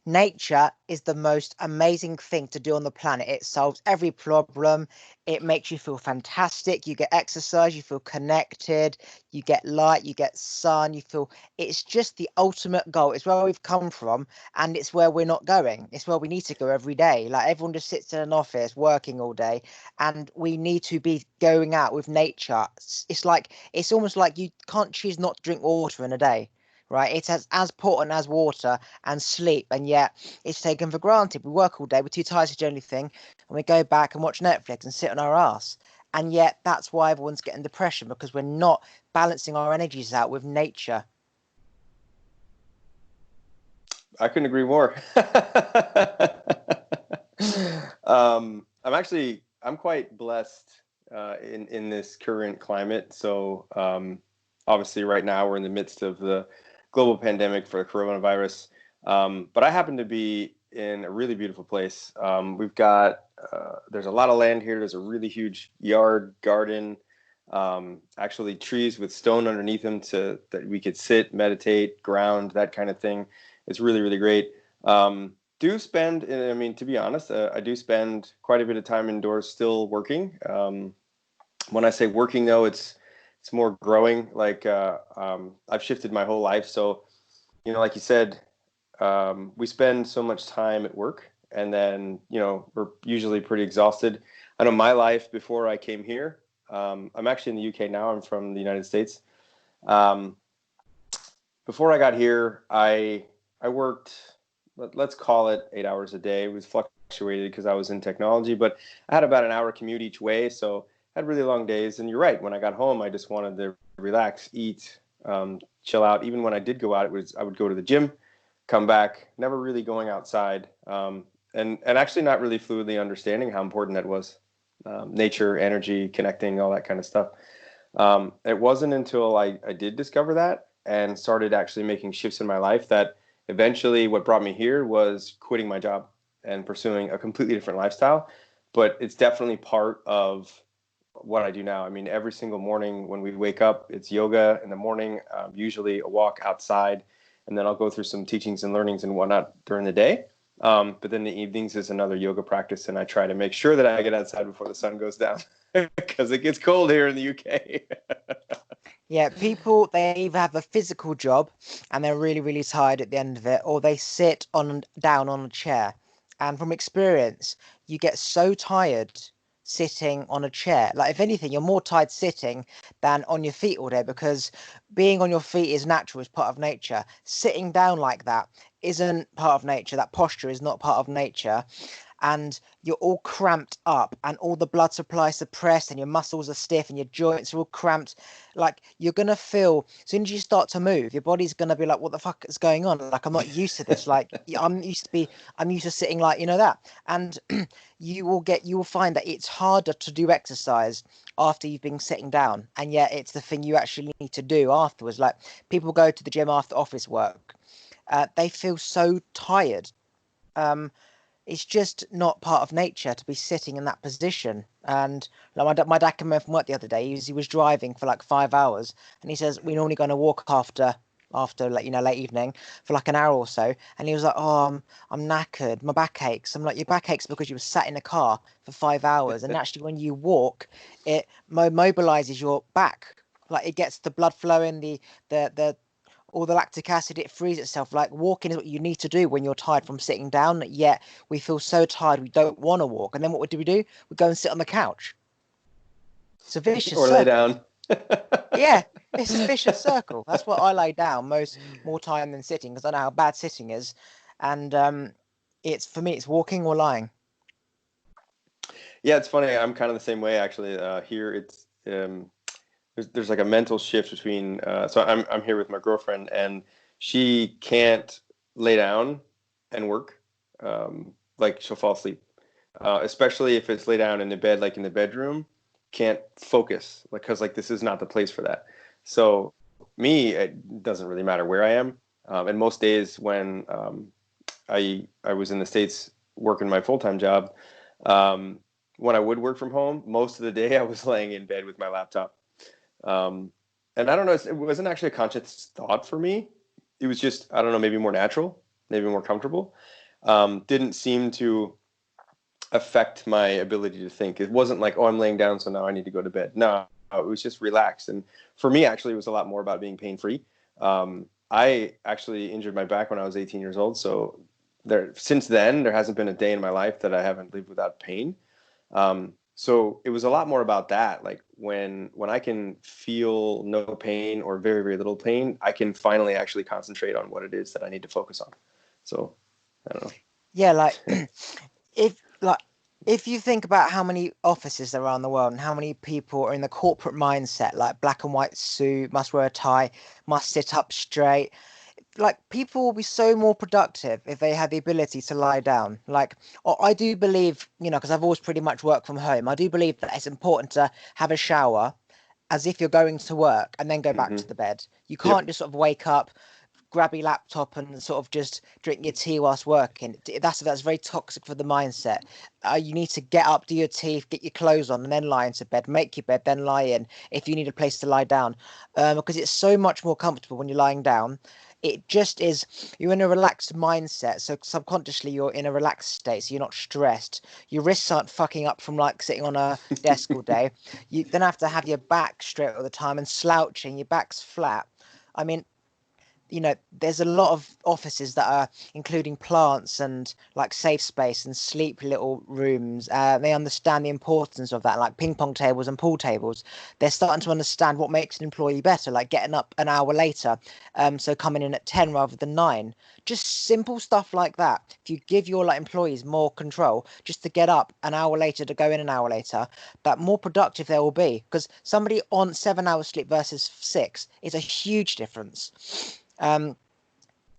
Nature is the most amazing thing to do on the planet. It solves every problem. It makes you feel fantastic. You get exercise, you feel connected, you get light, you get sun, you feel it's just the ultimate goal. It's where we've come from and it's where we're not going. It's where we need to go every day. Like everyone just sits in an office working all day and we need to be going out with nature. It's like it's almost like you can't choose not to drink water in a day. Right, it's as important as water and sleep, and yet it's taken for granted. We work all day, we're too tired to do anything, and we go back and watch Netflix and sit on our ass. And yet that's why everyone's getting depression, because we're not balancing our energies out with nature. I couldn't agree more. I'm quite blessed in this current climate. So obviously, right now we're in the midst of the global pandemic for the coronavirus. But I happen to be in a really beautiful place. We've got there's a lot of land here. There's a really huge yard, garden, actually trees with stone underneath them that we could sit, meditate, ground, that kind of thing. It's really, really great. Do spend, I mean, to be honest, I do spend quite a bit of time indoors still working. When I say working, though, it's more growing. Like I've shifted my whole life. So, like you said, we spend so much time at work, and then, we're usually pretty exhausted. I know my life before I came here, I'm actually in the UK now. I'm from the United States. Um, Before I got here, I worked, let's call it 8 hours a day. It was fluctuated because I was in technology, but I had about an hour commute each way. So I had really long days. And you're right. When I got home, I just wanted to relax, eat, chill out. Even when I did go out, I would go to the gym, come back, never really going outside. And actually not really fluidly understanding how important that was. Nature, energy, connecting, all that kind of stuff. It wasn't until I did discover that and started actually making shifts in my life that eventually what brought me here was quitting my job and pursuing a completely different lifestyle. But it's definitely part of what I do now. I mean, every single morning when we wake up, it's yoga in the morning, usually a walk outside, and then I'll go through some teachings and learnings and whatnot during the day. But then the evenings is another yoga practice, and I try to make sure that I get outside before the sun goes down because it gets cold here in the UK. Yeah, people, they either have a physical job and they're really, really tired at the end of it, or they sit on down on a chair. And from experience, you get so tired sitting on a chair. Like, if anything, you're more tired sitting than on your feet all day, because being on your feet is natural, is part of nature. Sitting down like that isn't part of nature. That posture is not part of nature. And you're all cramped up and all the blood supply is suppressed and your muscles are stiff and your joints are all cramped. Like, you're gonna feel, as soon as you start to move, your body's gonna be like, what the fuck is going on? Like, I'm not used to this. Like, I'm used to sitting like, that. And you will find that it's harder to do exercise after you've been sitting down, and yet it's the thing you actually need to do afterwards. Like, people go to the gym after office work, they feel so tired. um it's just not part of nature to be sitting in that position. And like my dad came home from work the other day. He was driving for like 5 hours, and he says we're normally going to walk after like late evening for like an hour or so. And he was like, "Oh, I'm knackered. My back aches." I'm like, "Your back aches because you were sat in a car for 5 hours." And actually, when you walk, it mobilizes your back. Like, it gets the blood flowing, the all the lactic acid, it frees itself. Like, walking is what you need to do when you're tired from sitting down, yet we feel so tired we don't want to walk. And then what do? We go and sit on the couch. It's a vicious Or lay circle. down. Yeah, it's a vicious circle. That's why I lay down more time than sitting, because I know how bad sitting is. And it's, for me, it's walking or lying. Yeah, it's funny. I'm kind of the same way actually. Here, it's there's like a mental shift between. So I'm here with my girlfriend, and she can't lay down and work. Like, she'll fall asleep, especially if it's lay down in the bed, like in the bedroom. Can't focus, like, because like this is not the place for that. So me, it doesn't really matter where I am. And most days when I was in the States working my full-time job, um, when I would work from home, most of the day I was laying in bed with my laptop. Um, and I don't know, it wasn't actually a conscious thought for me. It was just, I don't know, maybe more natural. maybe more comfortable, didn't seem to affect my ability to think. It wasn't like, oh, I'm laying down, so now I need to go to bed. No, it was just relaxed. And for me, actually, it was a lot more about being pain free. I actually injured my back when I was 18 years old. So since then, there hasn't been a day in my life that I haven't lived without pain. So it was a lot more about that. Like when I can feel no pain or very, very little pain, I can finally actually concentrate on what it is that I need to focus on. So I don't Yeah, like know. if like if you think about how many offices there are around the world and how many people are in the corporate mindset, like black and white suit, must wear a tie, must sit up straight, like people will be so more productive if they had the ability to lie down. Like, or I do believe, because I've always pretty much worked from home, I do believe that it's important to have a shower as if you're going to work and then go back Hmm. to the bed. You can't Yep. just sort of wake up, grab your laptop and sort of just drink your tea whilst working. That's very toxic for the mindset. You need to get up, do your teeth, get your clothes on, and then lie into bed. Make your bed, then lie in if you need a place to lie down, because it's so much more comfortable when you're lying down. It just is. You're in a relaxed mindset, so subconsciously you're in a relaxed state, so you're not stressed. Your wrists aren't fucking up from like sitting on a desk all day. You then have to have your back straight all the time and slouching. Your back's flat. I mean, there's a lot of offices that are including plants and like safe space and sleep little rooms. They understand the importance of that, like ping pong tables and pool tables. They're starting to understand what makes an employee better, like getting up an hour later, so coming in at 10 rather than 9. Just simple stuff like that. If you give your like employees more control, just to get up an hour later to go in an hour later, that more productive they will be. Because somebody on 7 hours sleep versus 6 is a huge difference.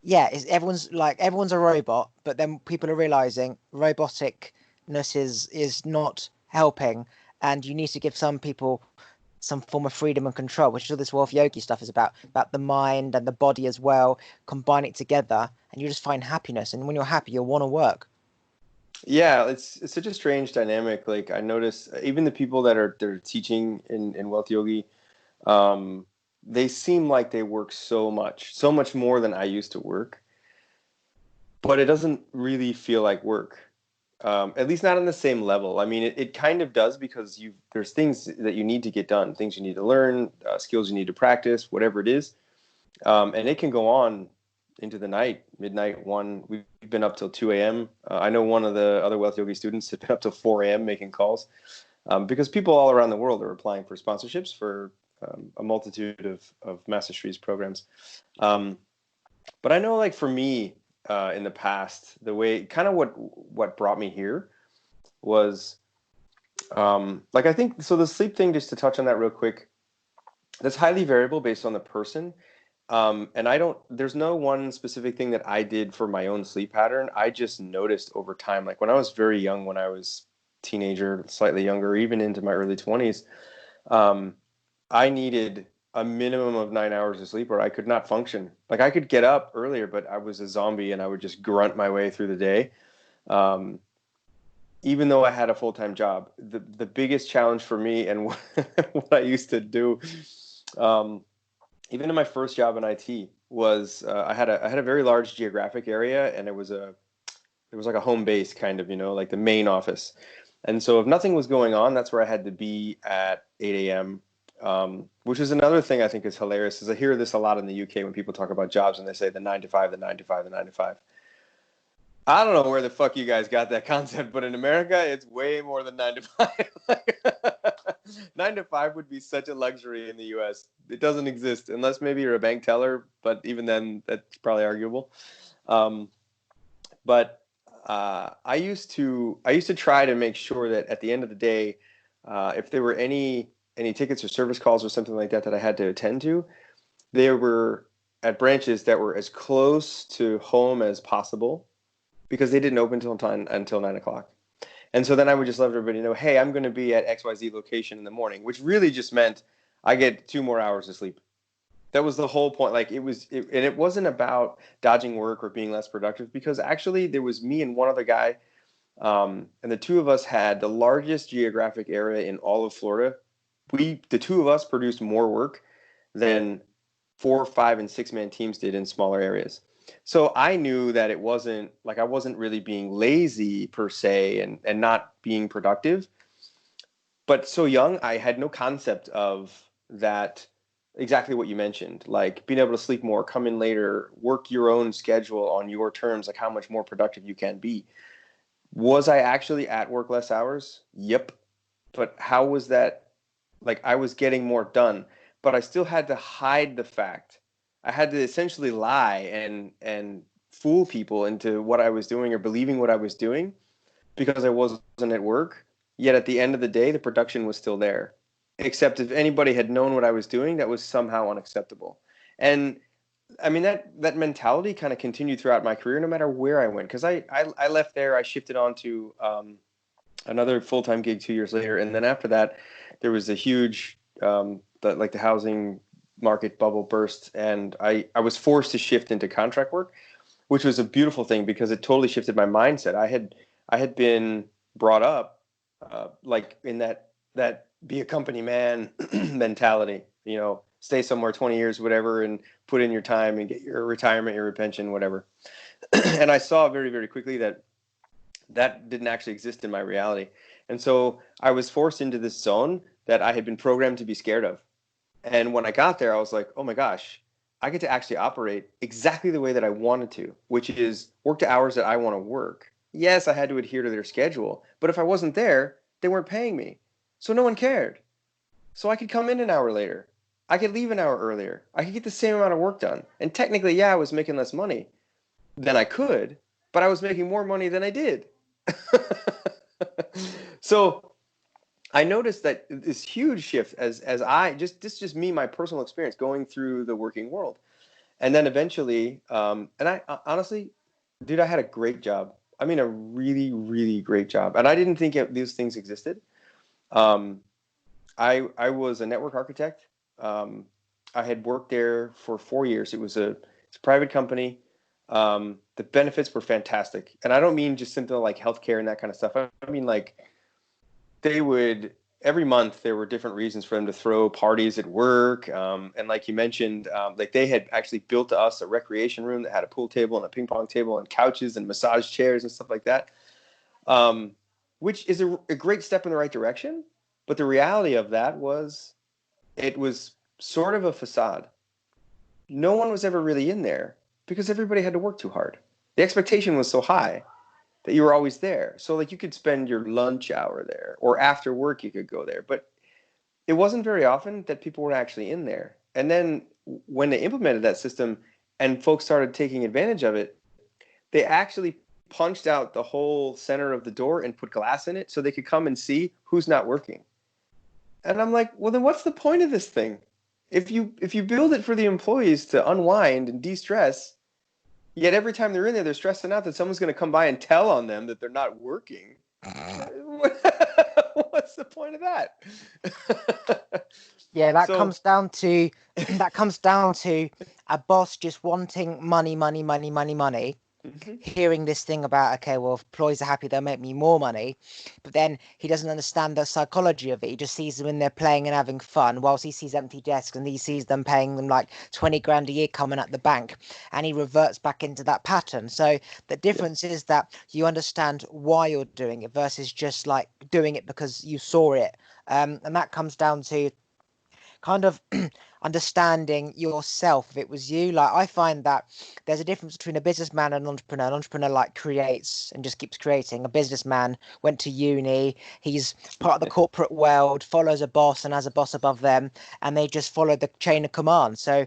Yeah, everyone's a robot, but then people are realizing roboticness is not helping, and you need to give some people some form of freedom and control, which is what this Wolf Yogi stuff is about the mind and the body as well. Combine it together, and you just find happiness. And when you're happy, you'll want to work. Yeah, it's such a strange dynamic. Like I notice even the people that are teaching in Wealth Yogi, um, they seem like they work so much more than I used to work, but it doesn't really feel like work. At least not on the same level. I mean, it kind of does because there's things that you need to get done, things you need to learn, skills you need to practice, whatever it is. And it can go on into the night, midnight, 1. We've been up till 2 a.m. I know one of the other Wealth Yogi students had been up till 4 a.m. making calls, because people all around the world are applying for sponsorships for a multitude of master's degrees programs. Um, but I know, like for me, in the past, the way kind of what brought me here was, like I think so. The sleep thing, just to touch on that real quick, that's highly variable based on the person. And there's no one specific thing that I did for my own sleep pattern. I just noticed over time, like when I was very young, when I was teenager, slightly younger, even into my early 20s, um, I needed a minimum of 9 hours of sleep or I could not function. Like I could get up earlier, but I was a zombie and I would just grunt my way through the day. Um, Even though I had a full-time job, the biggest challenge for me and what I used to do, um, even in my first job in IT, was I had a very large geographic area, and it was like a home base kind of, like the main office. And so if nothing was going on, that's where I had to be at 8 a.m. Which is another thing I think is hilarious. Is I hear this a lot in the UK when people talk about jobs and they say the 9 to 5, the 9 to 5, the 9 to 5. I don't know where the fuck you guys got that concept, but in America, it's way more than 9 to 5. Like, 9 to 5 would be such a luxury in the U.S. It doesn't exist unless maybe you're a bank teller, but even then, that's probably arguable. Um, but I used to try to make sure that at the end of the day, if there were any tickets or service calls or something like that that I had to attend to, they were at branches that were as close to home as possible because they didn't open until 9 o'clock. And so then I would just let everybody know, hey, I'm going to be at XYZ location in the morning, which really just meant I get 2 more hours of sleep. That was the whole point. Like and it wasn't about dodging work or being less productive because actually there was me and one other guy, and the two of us had the largest geographic area in all of Florida. The two of us produced more work than 4, 5, and 6 man teams did in smaller areas. So I knew that it wasn't like I wasn't really being lazy per se and not being productive. But so young, I had no concept of that, exactly what you mentioned, like being able to sleep more, come in later, work your own schedule on your terms, like how much more productive you can be. Was I actually at work less hours? Yep. But how was that? Like I was getting more done, but I still had to hide the fact. I had to essentially lie and fool people into what I was doing or believing what I was doing because I wasn't at work. Yet at the end of the day, the production was still there. Except if anybody had known what I was doing, that was somehow unacceptable. And I mean that mentality kind of continued throughout my career, no matter where I went. Because I left there, I shifted on to another full time gig 2 years later, and then after that, there was a huge like the housing market bubble burst, and I was forced to shift into contract work, which was a beautiful thing because it totally shifted my mindset. I had been brought up like in that be a company man mentality, stay somewhere 20 years, whatever, and put in your time and get your retirement, your pension, whatever. And I saw very, very quickly that that didn't actually exist in my reality. And so I was forced into this zone that I had been programmed to be scared of. And when I got there, I was like, oh my gosh, I get to actually operate exactly the way that I wanted to, which is work the hours that I want to work. Yes, I had to adhere to their schedule, but if I wasn't there, they weren't paying me. So no one cared. So I could come in an hour later. I could leave an hour earlier. I could get the same amount of work done. And technically, yeah, I was making less money than I could, but I was making more money than I did. So I noticed that this huge shift as I just this is just me, my personal experience going through the working world, and then eventually, and honestly, dude, I had a great job. I mean, a really, really great job, and I didn't think these things existed. Um, I was a network architect. Um, I had worked there for 4 years. It's a private company. The benefits were fantastic, and I don't mean just simple like healthcare and that kind of stuff. I mean like they would every month there were different reasons for them to throw parties at work, and like you mentioned, like they had actually built to us a recreation room that had a pool table and a ping pong table and couches and massage chairs and stuff like that, um, which is a great step in the right direction. But the reality of that was it was sort of a facade. No one was ever really in there because everybody had to work too hard. The expectation was so high that you were always there. So like you could spend your lunch hour there or after work you could go there, but it wasn't very often that people were actually in there. And then when they implemented that system and folks started taking advantage of it, they actually punched out the whole center of the door and put glass in it so they could come and see who's not working. And I'm like, well, then what's the point of this thing? If you build it for the employees to unwind and de-stress, yet every time they're in there, they're stressing out that someone's going to come by and tell on them that they're not working. What's the point of that? Yeah, that So comes down to that comes down to a boss just wanting money, money, money, money, money. mhm. Hearing this thing about, okay, well, if employees are happy, they'll make me more money. But then he doesn't understand the psychology of it. He just sees them in there playing and having fun, whilst he sees empty desks and he sees them paying them like 20 grand a year coming at the bank. And he reverts back into that pattern. So the Yeah. difference is that you understand why you're doing it versus just like doing it because you saw it. And that comes down to kind of understanding yourself. If it was you, like I find that there's a difference between a businessman and an entrepreneur. An entrepreneur like creates and just keeps creating. A businessman went to uni, he's part of the corporate world, follows a boss and has a boss above them, and they just follow the chain of command. So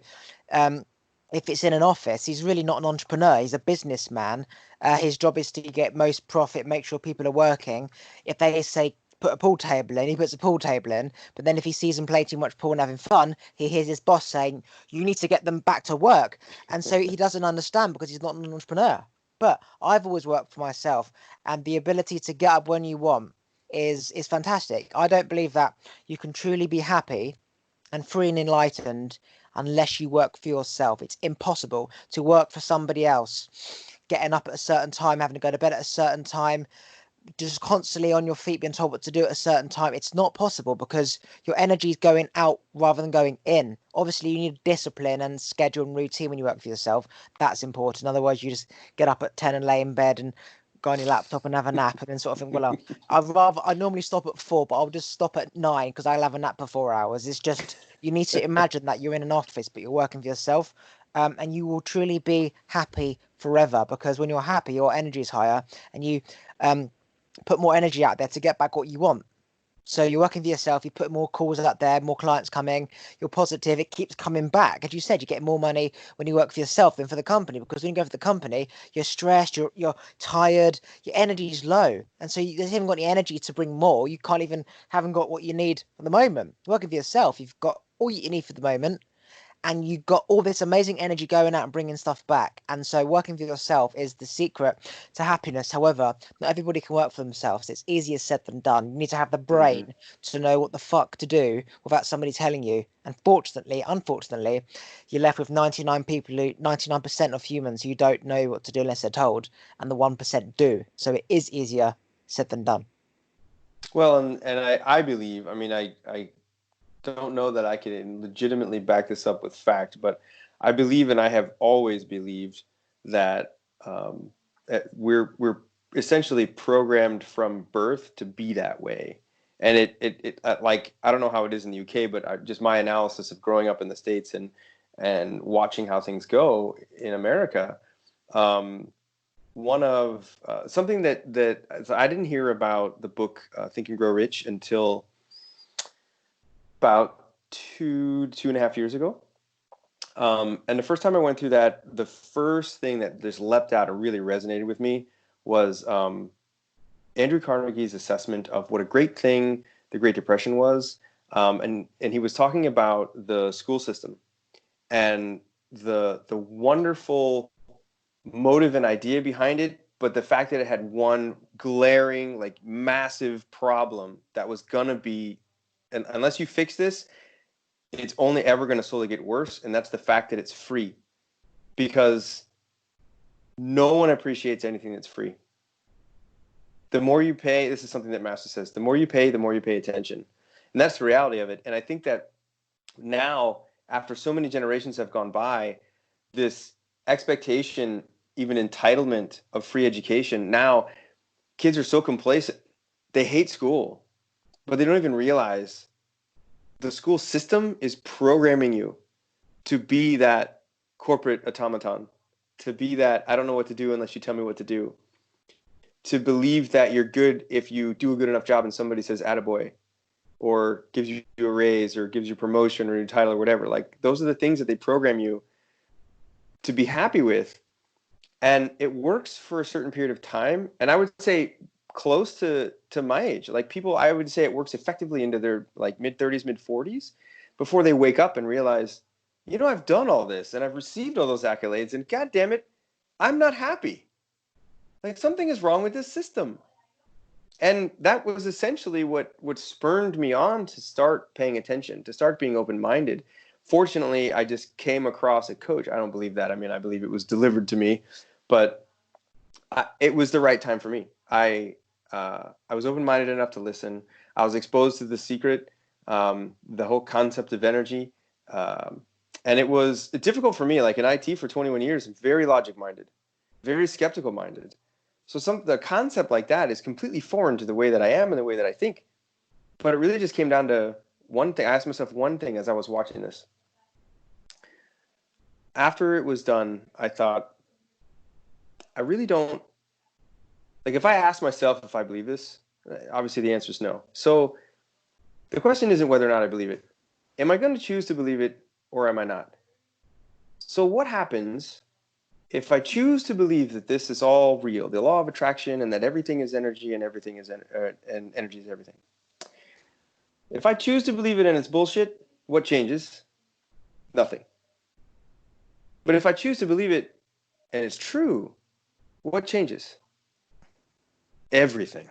um if it's in an office, he's really not an entrepreneur, he's a businessman. His job is to get most profit, make sure people are working. If they say put a pool table in, he puts a pool table in. But then if he sees them play too much pool and having fun, he hears his boss saying, you need to get them back to work. And so he doesn't understand because he's not an entrepreneur. But I've always worked for myself, and the ability to get up when you want is fantastic. I don't believe that you can truly be happy and free and enlightened unless you work for yourself. It's impossible to work for somebody else, getting up at a certain time, having to go to bed at a certain time, just constantly on your feet being told what to do at a certain time. It's not possible because your energy is going out rather than going in. Obviously, you need discipline and schedule and routine when you work for yourself. That's important. Otherwise, you just get up at 10 and lay in bed and go on your laptop and have a nap and then sort of think, well, I normally stop at 4, but I'll just stop at 9 because I'll have a nap for 4 hours. It's just, you need to imagine that you're in an office, but you're working for yourself. And you will truly be happy forever because when you're happy, your energy is higher and you um, put more energy out there to get back what you want. So you're working for yourself, you put more calls out there, more clients coming, you're positive, it keeps coming back. As you said, you get more money when you work for yourself than for the company because when you go for the company, you're stressed, you're tired, your energy is low. And so you haven't got any energy to bring more. You can't even haven't got what you need at the moment. Working for yourself, you've got all you need for the moment and you got all this amazing energy going out and bringing stuff back. And so working for yourself is the secret to happiness. However, not everybody can work for themselves. It's easier said than done. You need to have the Mm-hmm. brain to know what the fuck to do without somebody telling you. And unfortunately, you're left with 99% of humans who don't know what to do unless they're told, and the 1% do. So it is easier said than done. Well, and I believe, I mean, I don't know that I can legitimately back this up with fact, but I believe, and I have always believed that we're essentially programmed from birth to be that way. And it like, I don't know how it is in the UK, but just my analysis of growing up in the States and watching how things go in America. Um, One of something that so I didn't hear about the book Think and Grow Rich until about 2.5 years ago. And the first time I went through that, the first thing that just leapt out and really resonated with me was Andrew Carnegie's assessment of what a great thing the Great Depression was. And he was talking about the school system and the wonderful motive and idea behind it, but the fact that it had one glaring, like massive problem that was gonna be, and unless you fix this, it's only ever going to slowly get worse, and that's the fact that it's free, because no one appreciates anything that's free. The more you pay, this is something that Master says, the more you pay, the more you pay attention, and that's the reality of it. And I think that now, after so many generations have gone by, this expectation, even entitlement of free education, now kids are so complacent, they hate school, but they don't even realize the school system is programming you to be that corporate automaton, to be that I don't know what to do unless you tell me what to do, to believe that you're good if you do a good enough job and somebody says attaboy or gives you a raise or gives you promotion or a new title or whatever. Like, those are the things that they program you to be happy with. And it works for a certain period of time. And I would say close to my age, like people, I would say it works effectively into their like mid 30s, mid 40s before they wake up and realize, I've done all this and I've received all those accolades, and God damn it, I'm not happy. Like, something is wrong with this system. And that was essentially what spurred me on to start paying attention, to start being open-minded. Fortunately, I just came across a coach. I don't believe that. I mean, I believe it was delivered to me, but it was the right time for me. I was open-minded enough to listen. I was exposed to the secret, the whole concept of energy. And it was difficult for me, like in IT for 21 years, very logic-minded, very skeptical-minded. So the concept like that is completely foreign to the way that I am and the way that I think. But it really just came down to one thing. I asked myself one thing as I was watching this. After it was done, I thought, I really don't, like, if I ask myself if I believe this, obviously the answer is no. So the question isn't whether or not I believe it. Am I going to choose to believe it or am I not? So what happens if I choose to believe that this is all real, the law of attraction, and that everything is energy and everything is and energy is everything? If I choose to believe it and it's bullshit, what changes? Nothing. But if I choose to believe it and it's true, what changes? Everything.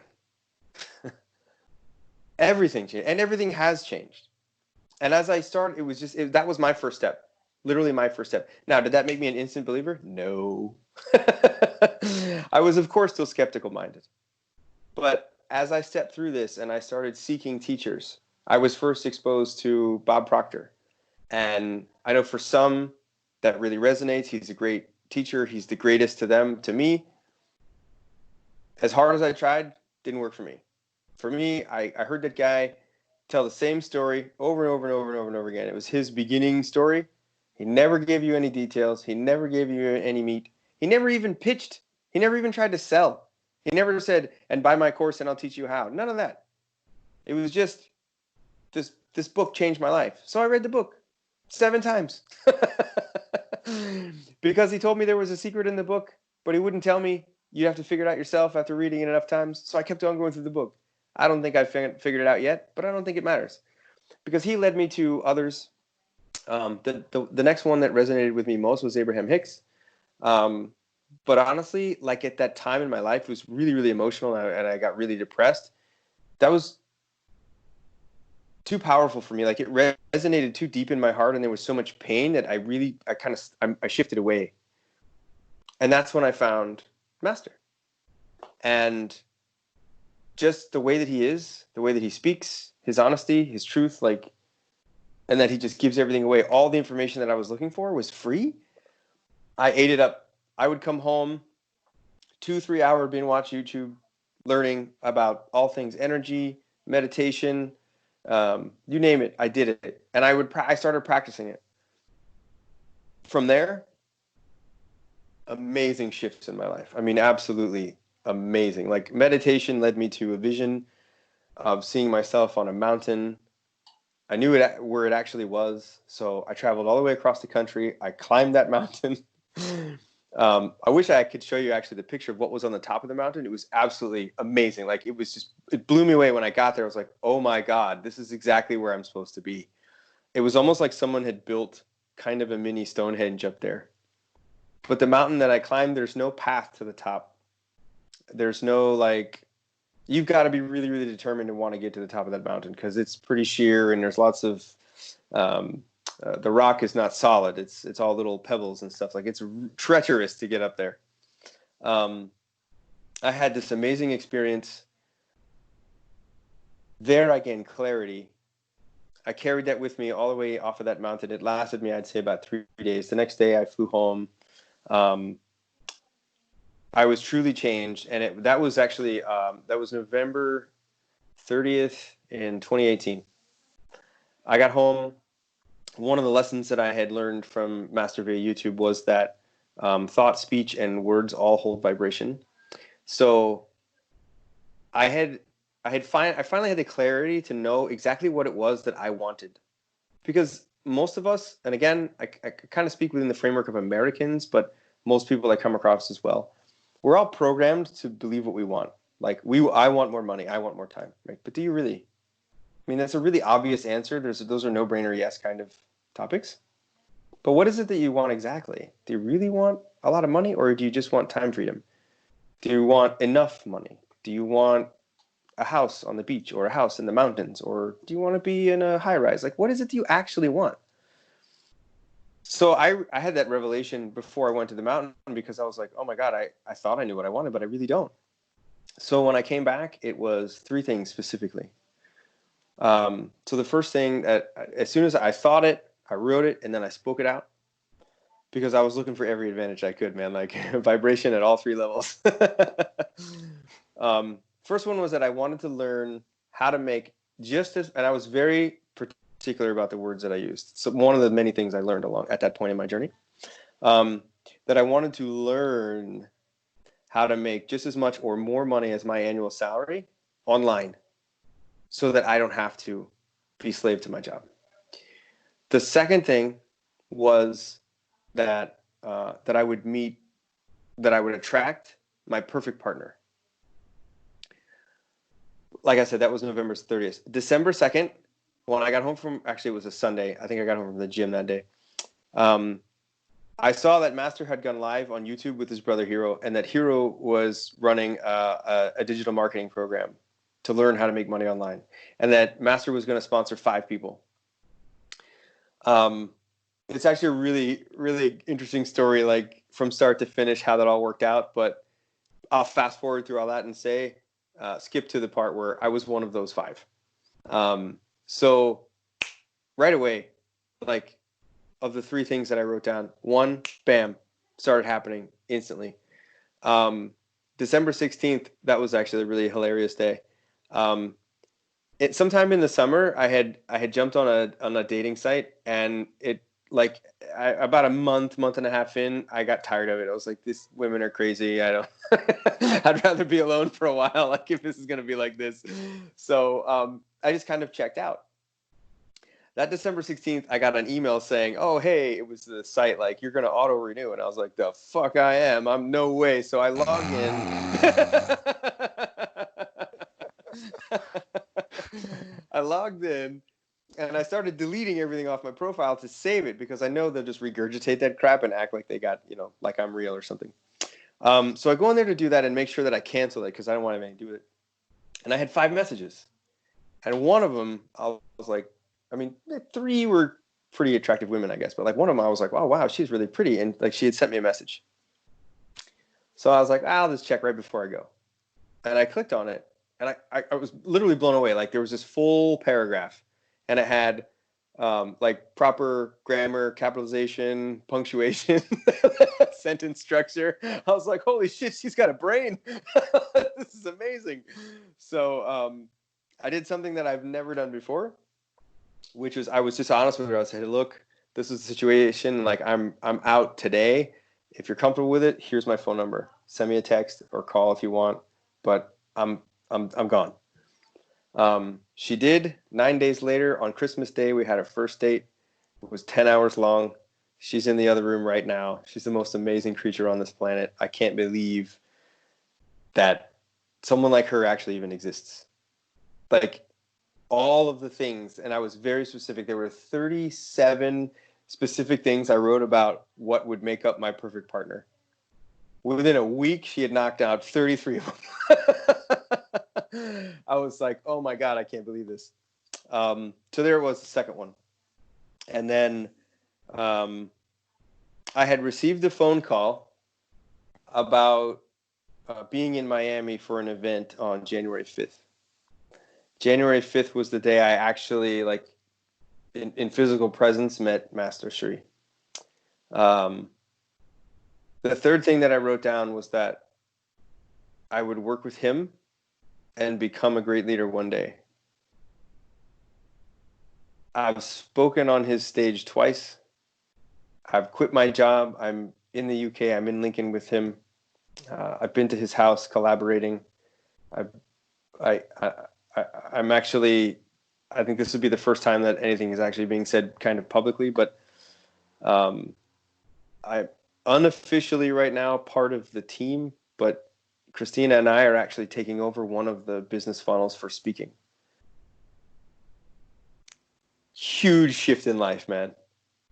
Everything changed, and everything has changed. And as I started, that was my first step, literally my first step. Now, did that make me an instant believer? No. I was, of course, still skeptical minded. But as I stepped through this and I started seeking teachers, I was first exposed to Bob Proctor. And I know for some that really resonates. He's a great teacher. He's the greatest to them. To me, as hard as I tried, didn't work for me. For me, I heard that guy tell the same story over and over and over and over and over again. It was his beginning story. He never gave you any details. He never gave you any meat. He never even pitched. He never even tried to sell. He never said, and buy my course and I'll teach you how. None of that. It was just, this book changed my life. So I read the book 7 times. Because he told me there was a secret in the book, but he wouldn't tell me. You have to figure it out yourself after reading it enough times. So I kept on going through the book. I don't think I've figured it out yet, but I don't think it matters because he led me to others. The next one that resonated with me most was Abraham Hicks. But honestly, like at that time in my life, it was really, really emotional and I got really depressed. That was too powerful for me. Like it resonated too deep in my heart and there was so much pain that I shifted away. And that's when I found Master. And just the way that he is, the way that he speaks, his honesty, his truth, like, and that he just gives everything away. All the information that I was looking for was free. I ate it up. I would come home, 2-3 hour binge watch YouTube, learning about all things energy, meditation, you name it. I did it, and I started practicing it. From there, amazing shifts in my life. I mean, absolutely amazing. Like meditation led me to a vision of seeing myself on a mountain. I knew where it actually was, so I traveled all the way across the country. I climbed that mountain. I wish I could show you actually the picture of what was on the top of the mountain. It was absolutely amazing. Like it blew me away when I got there. I was like, oh my God, this is exactly where I'm supposed to be. It was almost like someone had built kind of a mini Stonehenge up there. But the mountain that I climbed, there's no path to the top. There's no you've got to be really, really determined to want to get to the top of that mountain because it's pretty sheer and there's lots of, the rock is not solid. It's all little pebbles and stuff. Like it's treacherous to get up there. I had this amazing experience. There I gained clarity. I carried that with me all the way off of that mountain. It lasted me, I'd say, about 3 days. The next day I flew home. I was truly changed, and that was actually that was November 30th in 2018. I got home. One of the lessons that I had learned from Master via YouTube was that thought, speech, and words all hold vibration. So I finally had the clarity to know exactly what it was that I wanted, because most of us, and again, I kind of speak within the framework of Americans, but most people I come across as well, we're all programmed to believe what we want. Like I want more money, I want more time, right? But do you really? I mean, that's a really obvious answer. Those are no-brainer yes kind of topics. But what is it that you want exactly? Do you really want a lot of money, or do you just want time freedom? Do you want enough money? Do you want a house on the beach or a house in the mountains, or do you want to be in a high rise? Like, what is it that you actually want? So I had that revelation before I went to the mountain because I was like, oh my God, I thought I knew what I wanted, but I really don't. So when I came back, it was 3 things specifically. So the first thing, that as soon as I thought it, I wrote it, and then I spoke it out because I was looking for every advantage I could, man, like vibration at all 3 levels. First one was that I wanted to learn how to make and I was very particular about the words that I used. So one of the many things I learned at that point in my journey, that I wanted to learn how to make just as much or more money as my annual salary online so that I don't have to be slave to my job. The second thing was that I would attract my perfect partner. Like I said, that was November 30th. December 2nd, when I got home actually it was a Sunday. I think I got home from the gym that day. I saw that Master had gone live on YouTube with his brother Hero, and that Hero was running a digital marketing program to learn how to make money online, and that Master was going to sponsor 5 people. It's actually a really, really interesting story, like from start to finish, how that all worked out. But I'll fast forward through all that and say, skip to the part where I was one of those 5. So right away, like, of the 3 things that I wrote down, one, bam, started happening instantly. December 16th, that was actually a really hilarious day. Sometime in the summer, I had jumped on a dating site, and it, like, about a month and a half in, I got tired of it. I was like, these women are crazy. I don't. I'd rather be alone for a while. Like, if this is gonna be like this, so I just kind of checked out. That December 16th, I got an email saying, "Oh, hey, it was the site, like, you're gonna auto renew," and I was like, "The fuck I am? I'm no way." So I log in. I logged in, and I started deleting everything off my profile to save it, because I know they'll just regurgitate that crap and act like they got, like I'm real or something. So I go in there to do that and make sure that I cancel it, because I don't want anything to do with it. And I had 5 messages, and one of them I was like, I mean, 3 were pretty attractive women, I guess, but like one of them I was like, oh wow, she's really pretty, and like she had sent me a message. So I was like, I'll just check right before I go, and I clicked on it, and I was literally blown away. Like, there was this full paragraph, and it had like proper grammar, capitalization, punctuation, sentence structure. I was like, holy shit, she's got a brain. This is amazing. So I did something that I've never done before, which was, I was just honest with her. I said, look, this is the situation. Like, I'm out today. If you're comfortable with it, here's my phone number. Send me a text or call if you want, but I'm gone. She did. 9 days later, on Christmas Day, we had our first date. It was 10 hours long. She's in the other room right now. She's the most amazing creature on this planet. I can't believe that someone like her actually even exists. Like, all of the things, and I was very specific. There were 37 specific things I wrote about what would make up my perfect partner. Within a week, she had knocked out 33 of them. I was like, oh my God, I can't believe this. So there it was, the second one. And then I had received a phone call about being in Miami for an event on January 5th. January 5th was the day I actually, like, in physical presence, met Master Sri. The third thing that I wrote down was that I would work with him and become a great leader one day. I've spoken on his stage twice. I've quit my job. I'm in the UK. I'm in Lincoln with him. I've been to his house collaborating. I'm actually, I think this would be the first time that anything is actually being said kind of publicly, but I'm unofficially right now part of the team, but Christina and I are actually taking over one of the business funnels for speaking. Huge shift in life, man.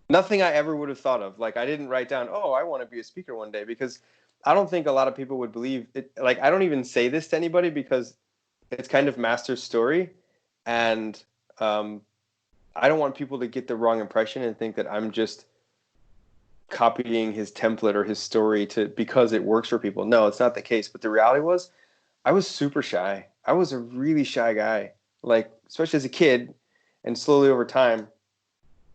Nothing I ever would have thought of. Like, I didn't write down, oh, I want to be a speaker one day, because I don't think a lot of people would believe it. Like, I don't even say this to anybody, because it's kind of Master's story. And I don't want people to get the wrong impression and think that I'm just copying his template or his story because it works for people. No, it's not the case. But the reality was, I was super shy. I was a really shy guy, like, especially as a kid, and slowly over time,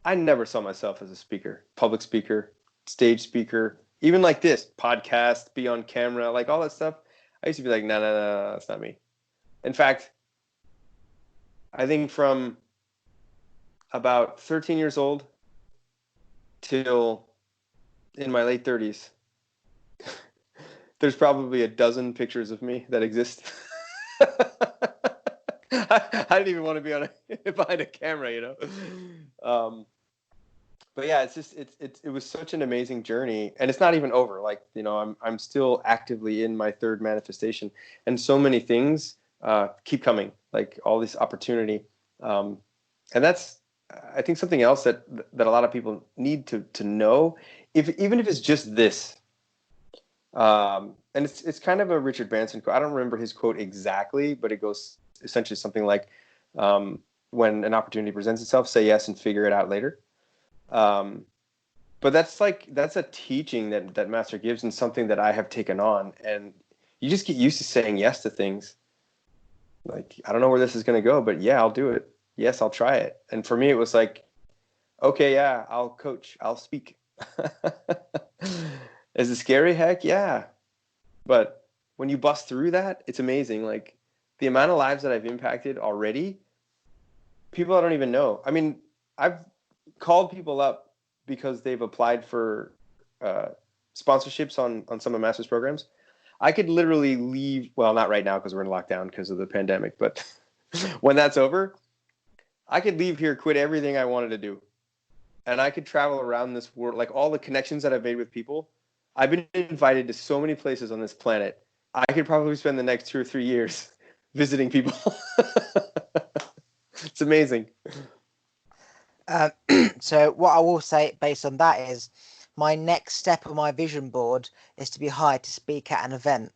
I never saw myself as a speaker, public speaker, stage speaker, even like this podcast, be on camera, like all that stuff. I used to be like, no, that's not me. In fact, I think from about 13 years old till in my late 30s, there's probably a dozen pictures of me that exist. I didn't even want to be behind a camera. But yeah, it's just it was such an amazing journey, and it's not even over. Like, I'm still actively in my third manifestation, and so many things keep coming, like all this opportunity, and that's, I think, something else that a lot of people need to know, even if it's just this. And it's kind of a Richard Branson quote. I don't remember his quote exactly, but it goes essentially something like, when an opportunity presents itself, say yes and figure it out later. But that's a teaching that Master gives, and something that I have taken on. And you just get used to saying yes to things. Like, I don't know where this is going to go, but yeah, I'll do it. Yes, I'll try it. And for me, it was like, okay, yeah, I'll coach, I'll speak. Is it scary? Heck yeah. But when you bust through that, it's amazing. Like the amount of lives that I've impacted already, people I don't even know. I mean, I've called people up because they've applied for uh, sponsorships on some of the master's programs. I could literally leave. Well, not right now because we're in lockdown because of the pandemic. But when that's over, I could leave here, quit everything I wanted to do, and I could travel around this world. Like all the connections that I've made with people, I've been invited to so many places on this planet. I could probably spend the next 2 or 3 years visiting people. It's amazing. Uh, so what I will say based on that is my next step on my vision board is to be hired to speak at an event,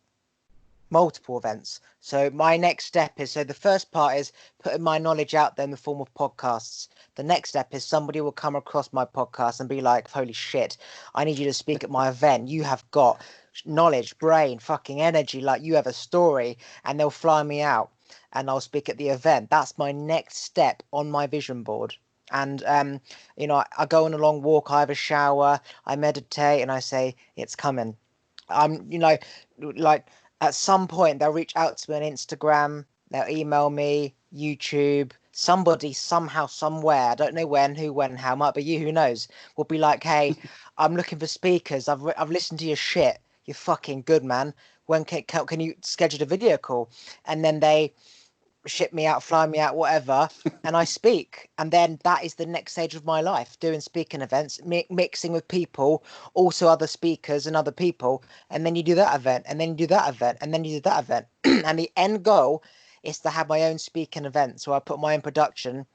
multiple events. So my next step is, so the first part is putting my knowledge out there in the form of podcasts. The next step is somebody will come across my podcast and be like, holy shit, I need you to speak at my event. You have got knowledge, brain, fucking energy, like you have a story, and they'll fly me out and I'll speak at the event. That's my next step on my vision board. And I go on a long walk, I have a shower, I meditate, and I say, it's coming. I'm, like at some point they'll reach out to me on Instagram, they'll email me, YouTube, somebody somehow, somewhere, I don't know when, who, when, how, might be you, who knows, will be like, hey, I'm looking for speakers. I've listened to your shit. You're fucking good, man. When can you schedule a video call? And then they ship me out, fly me out, whatever, and I speak. And then that is the next stage of my life, doing speaking events, mixing with people, also other speakers and other people. And then you do that event, and then you do that event, and then you do that event. And the end goal is to have my own speaking event. So I put my own production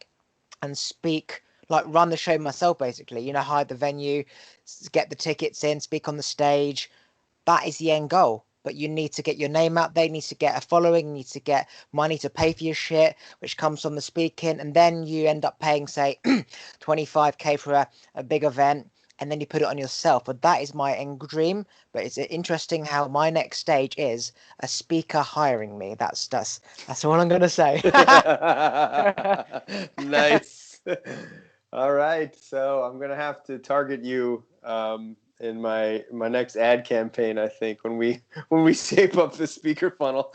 and speak, like run the show myself, basically, hire the venue, get the tickets in, speak on the stage. That is the end goal. But you need to get your name out there, you need to get a following, you need to get money to pay for your shit, which comes from the speaking, and then you end up paying, say, 25k for a big event, and then you put it on yourself. But that is my end dream. But it's interesting how my next stage is a speaker hiring me. That's all I'm gonna say. Nice. All right, so I'm gonna have to target you in my next ad campaign. I think when we shape up the speaker funnel.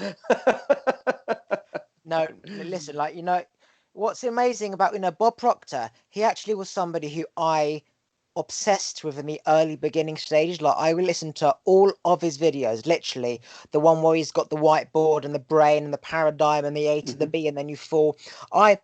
No, listen, like, what's amazing about, Bob Proctor, he actually was somebody who I obsessed with in the early beginning stages. Like, I would listen to all of his videos, literally. The one where he's got the whiteboard and the brain and the paradigm and the A to the Mhm. B, and then you fall. I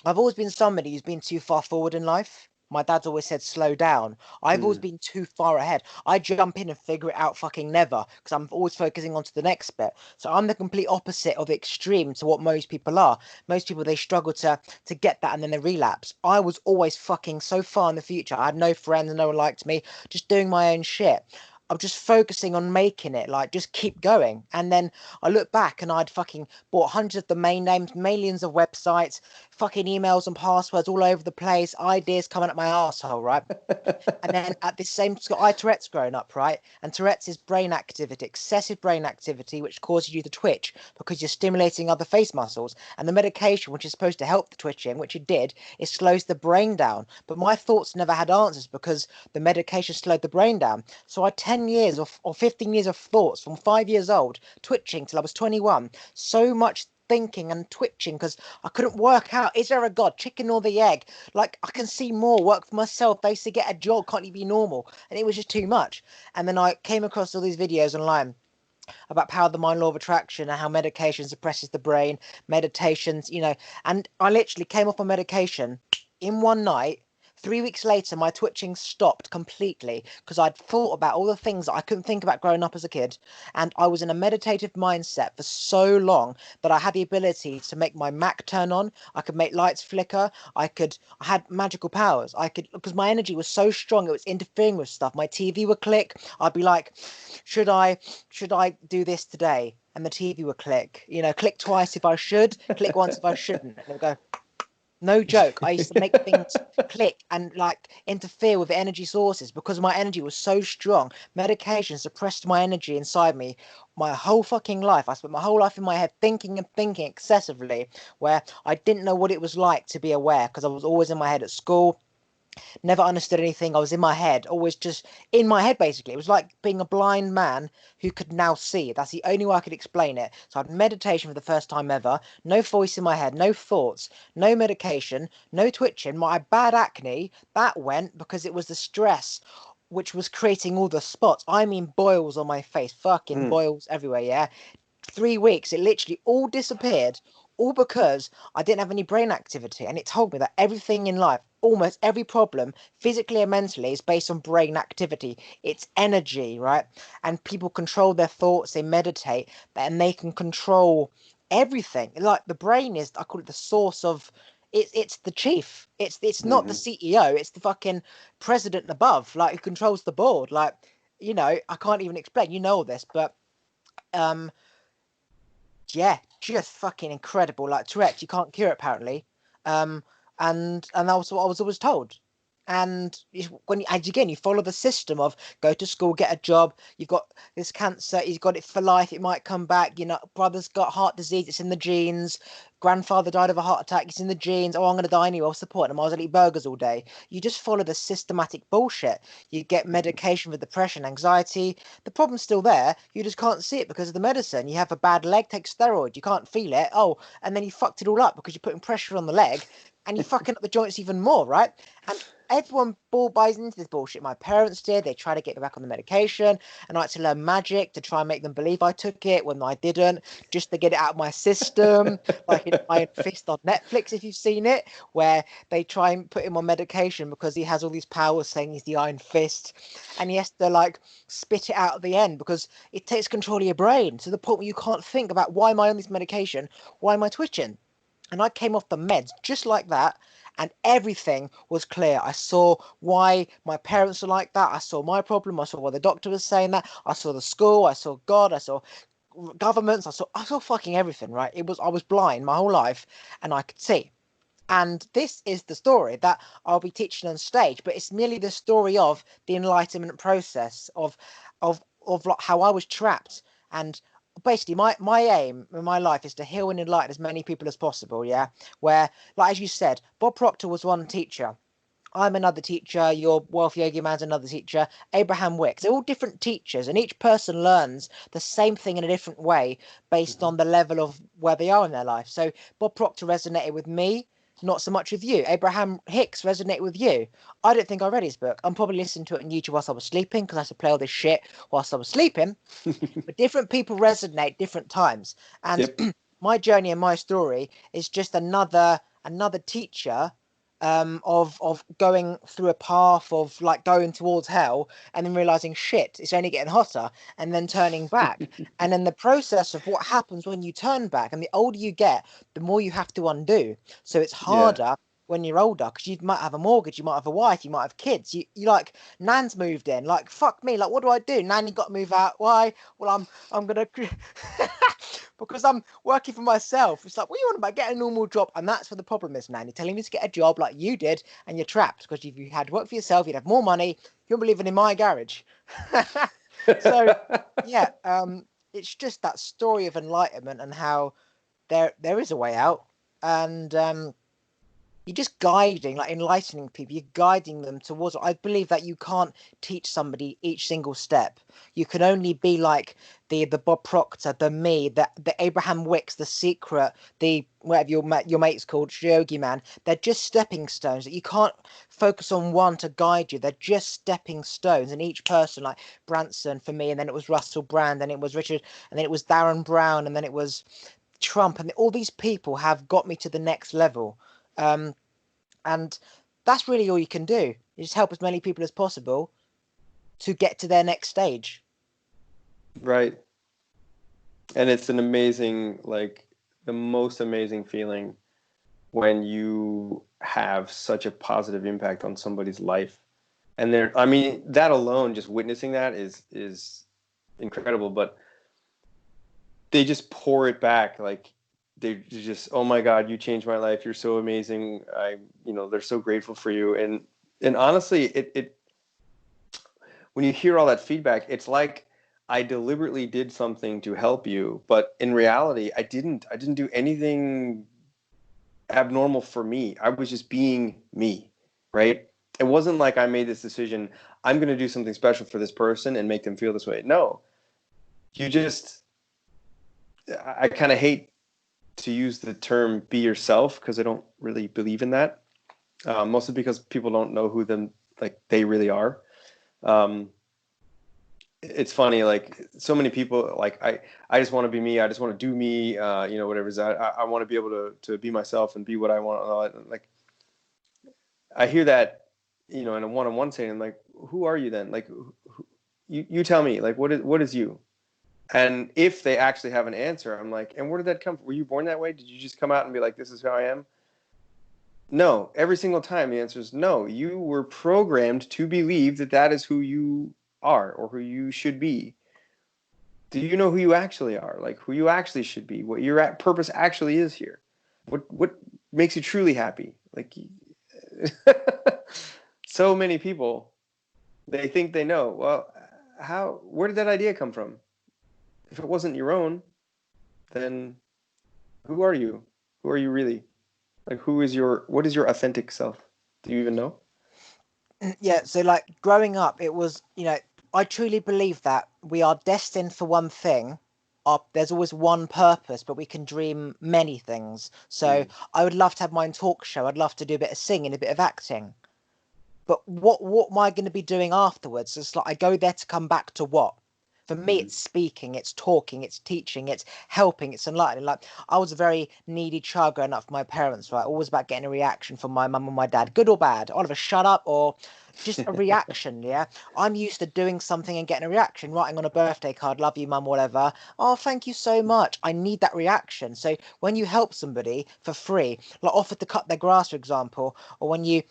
I've always been somebody who's been too far forward in life. My dad's always said slow down. I've always Mm. been too far ahead. I jump in and figure it out fucking never because I'm always focusing on to the next bit. So I'm the complete opposite of extreme to what most people are. Most people, they struggle to get that and then they relapse. I was always fucking so far in the future. I had no friends, no one liked me, just doing my own shit. I'm just focusing on making it, like just keep going. And then I look back and I'd fucking bought hundreds of domain names, millions of websites, fucking emails and passwords all over the place, ideas coming up my asshole, right? And then at this same, I had Tourette's growing up, right? And Tourette's is brain activity, excessive brain activity, which causes you to twitch because you're stimulating other face muscles. And the medication, which is supposed to help the twitching, which it did, it slows the brain down. But my thoughts never had answers because the medication slowed the brain down. So I had 10 years or 15 years of thoughts from 5 years old, twitching till I was 21. So much thinking and twitching because I couldn't work out, is there a God, chicken or the egg? Like, I can see more, work for myself, basically get a job, can't you be normal? And it was just too much. And then I came across all these videos online about power of the mind, law of attraction, and how medication suppresses the brain, meditations, and I literally came off a medication in one night. 3 weeks later, my twitching stopped completely because I'd thought about all the things that I couldn't think about growing up as a kid. And I was in a meditative mindset for so long that I had the ability to make my Mac turn on. I could make lights flicker. I had magical powers. Because my energy was so strong, it was interfering with stuff. My TV would click. I'd be like, should I do this today? And the TV would click. Click twice if I should, click once if I shouldn't. And it would go. No joke. I used to make things click and like interfere with energy sources because my energy was so strong. Medication suppressed my energy inside me my whole fucking life. I spent my whole life in my head thinking and thinking excessively, where I didn't know what it was like to be aware because I was always in my head at school, never understood anything. I was in my head, always just in my head, basically. It was like being a blind man who could now see. That's the only way I could explain it. So I had meditation for the first time ever, no voice in my head, no thoughts, no medication, no twitching. My bad acne, that went because it was the stress which was creating all the spots. I mean, boils on my face, fucking Mm, boils everywhere, yeah. 3 weeks, it literally all disappeared, all because I didn't have any brain activity. And it told me that everything in life, almost every problem, physically and mentally, is based on brain activity. It's energy, right? And people control their thoughts, they meditate, and they can control everything. Like the brain is, I call it the source of. It's the chief. It's not the hmm CEO. It's the fucking president above, like who controls the board. Like, I can't even explain. You know all this, but um, yeah, just fucking incredible. Like Tourette's, you can't cure it apparently. Um, and that was what I was always told. And and again, you follow the system of go to school, get a job. You've got this cancer, you've got it for life. It might come back. Brother's got heart disease. It's in the genes. Grandfather died of a heart attack. It's in the genes. Oh, I'm gonna die anyway. I'll support him. I was gonna eat burgers all day. You just follow the systematic bullshit. You get medication for depression, anxiety. The problem's still there. You just can't see it because of the medicine. You have a bad leg, take steroid. You can't feel it. Oh, and then you fucked it all up because you're putting pressure on the leg and you're fucking up the joints even more, right? And everyone buys into this bullshit. My parents did. They tried to get me back on the medication, and I had to learn magic to try and make them believe I took it when I didn't, just to get it out of my system. Like in Iron Fist on Netflix, if you've seen it, where they try and put him on medication because he has all these powers, saying he's the Iron Fist, and he has to like spit it out at the end because it takes control of your brain to the point where you can't think about why am I on this medication, why am I twitching. And I came off the meds just like that, and everything was clear. I saw why my parents were like that. I saw my problem. I saw why the doctor was saying that. I saw the school. I saw God. I saw governments. I saw fucking everything. Right? I was blind my whole life, and I could see. And this is the story that I'll be teaching on stage, but it's merely the story of the enlightenment process of like how I was trapped. And basically my aim in my life is to heal and enlighten as many people as possible, yeah. Where, like as you said, Bob Proctor was one teacher. I'm another teacher, your Wealth Yogi Man's another teacher, Abraham Wicks. They're all different teachers, and each person learns the same thing in a different way based hmm on the level of where they are in their life. So Bob Proctor resonated with me, not so much with you. Abraham Hicks resonated with you. I don't think I read his book. I'm probably listening to it on YouTube whilst I was sleeping because I had to play all this shit whilst I was sleeping. But different people resonate different times. And Yep. my journey and my story is just another teacher of going through a path of like going towards hell and then realizing shit, it's only getting hotter, and then turning back. And then the process of what happens when you turn back, and the older you get, the more you have to undo. So it's Yeah. harder when you're older because you might have a mortgage, you might have a wife, you might have kids. You like Nan's moved in. Like fuck me. Like what do I do? Nan, you got to move out. Why? Well, I'm gonna because I'm working for myself. It's like, what do you want about get a normal job? And that's where the problem is, Nan. You're telling me to get a job like you did, and you're trapped because if you had work for yourself, you'd have more money. You'll be living in my garage. So yeah, it's just that story of enlightenment and how there is a way out, and you're just guiding, like enlightening people. You're guiding them towards. I believe that you can't teach somebody each single step. You can only be like the Bob Proctor, the me, the Abraham Wicks, the Secret, the whatever your mate's called, Yogi Man. They're just stepping stones. That you can't focus on one to guide you. They're just stepping stones, and each person, like Branson for me, and then it was Russell Brand, and it was Richard, and then it was Darren Brown, and then it was Trump, and all these people have got me to the next level. Um, and that's really all you can do. You just help as many people as possible to get to their next stage. Right. And it's an amazing, like, the most amazing feeling when you have such a positive impact on somebody's life. And I mean, that alone, just witnessing that is incredible. But they just pour it back. Like they just, oh my God, you changed my life. You're so amazing. They're so grateful for you. And honestly, it when you hear all that feedback, it's like I deliberately did something to help you, but in reality, I didn't do anything abnormal for me. I was just being me, right? It wasn't like I made this decision, I'm going to do something special for this person and make them feel this way. No, you just, I kind of hate to use the term be yourself because I don't really believe in that. Mostly because people don't know who them like they really are. Um, it's funny, like so many people, like I just want to be me. I just want to do me. Whatever is that. I want to be able to be myself and be what I want. Like I hear that, in a one-on-one setting, like, who are you then? Like, you tell me, like, what is you? And if they actually have an answer, I'm like, and where did that come from? Were you born that way? Did you just come out and be like, this is who I am? No, every single time the answer is no. You were programmed to believe that that is who you are or who you should be. Do you know who you actually are? Like who you actually should be? What your purpose actually is here? What makes you truly happy? Like so many people, they think they know. Well, where did that idea come from? If it wasn't your own, then who are you? Who are you really? Like what is your authentic self? Do you even know? Yeah, so like growing up, it was, I truly believe that we are destined for one thing. There's always one purpose, but we can dream many things. So Mm. I would love to have my own talk show. I'd love to do a bit of singing, a bit of acting. But what am I going to be doing afterwards? It's like I go there to come back to what? For me, Mm. it's speaking, it's talking, it's teaching, it's helping, it's enlightening. Like I was a very needy child growing up from my parents, right? Always about getting a reaction from my mum and my dad, good or bad. Oliver, shut up, or just a reaction. Yeah, I'm used to doing something and getting a reaction, writing on a birthday card, "Love you, mum," whatever. Oh, thank you so much. I need that reaction. So when you help somebody for free, like offered to cut their grass, for example, or when you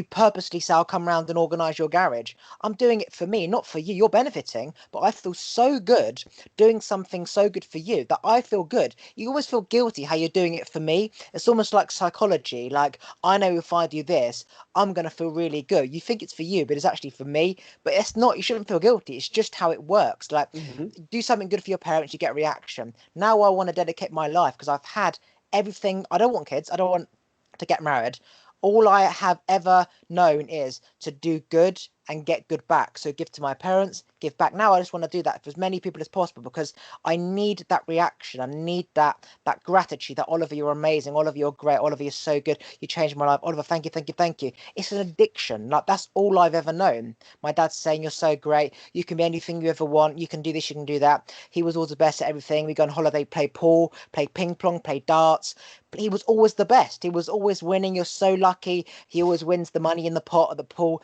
purposely say, I'll come round and organise your garage. I'm doing it for me, not for you. You're benefiting, but I feel so good doing something so good for you that I feel good. You always feel guilty how you're doing it for me. It's almost like psychology. Like, I know if I do this, I'm going to feel really good. You think it's for you, but it's actually for me. But it's not. You shouldn't feel guilty. It's just how it works. Like, Hmm. do something good for your parents, you get a reaction. Now I want to dedicate my life because I've had everything. I don't want kids. I don't want to get married. All I have ever known is to do good and get good back. So give to my parents, give back. Now I just want to do that for as many people as possible because I need that reaction. I need that gratitude that Oliver, you're amazing. Oliver, you're great. Oliver, you're so good. You changed my life. Oliver, thank you, thank you, thank you. It's an addiction. Like that's all I've ever known. My dad's saying you're so great. You can be anything you ever want. You can do this, you can do that. He was always the best at everything. We go on holiday, play pool, play ping pong, play darts. But he was always the best. He was always winning. You're so lucky. He always wins the money in the pot at the pool.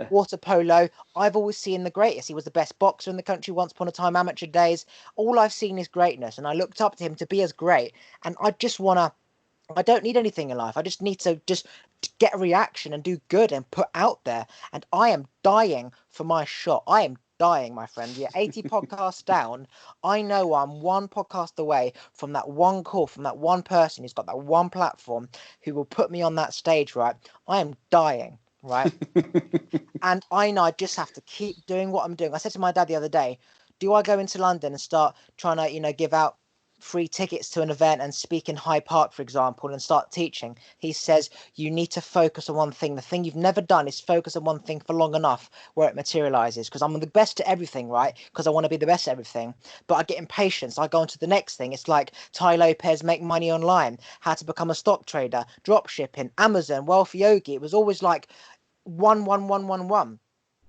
Water polo. I've always seen the greatest. He was the best boxer in the country once upon a time, amateur days. All I've seen is greatness, and I looked up to him to be as great. And I just wanna. I don't need anything in life. I just need to just get a reaction and do good and put out there. And I am dying for my shot. I am dying, my friend. Yeah, 80 podcasts down. I know I'm one podcast away from that one call from that one person who's got that one platform who will put me on that stage, right? I am dying, right? And I know I just have to keep doing what I'm doing. I said to my dad the other day, do I go into London and start trying to, give out free tickets to an event and speak in Hyde Park, for example, and start teaching? He says, you need to focus on one thing. The thing you've never done is focus on one thing for long enough where it materializes. Because I'm the best at everything, right? Because I want to be the best at everything. But I get impatient. So I go on to the next thing. It's like Ty Lopez, make money online, how to become a stock trader, drop shipping, Amazon, wealthy yogi. It was always like, one.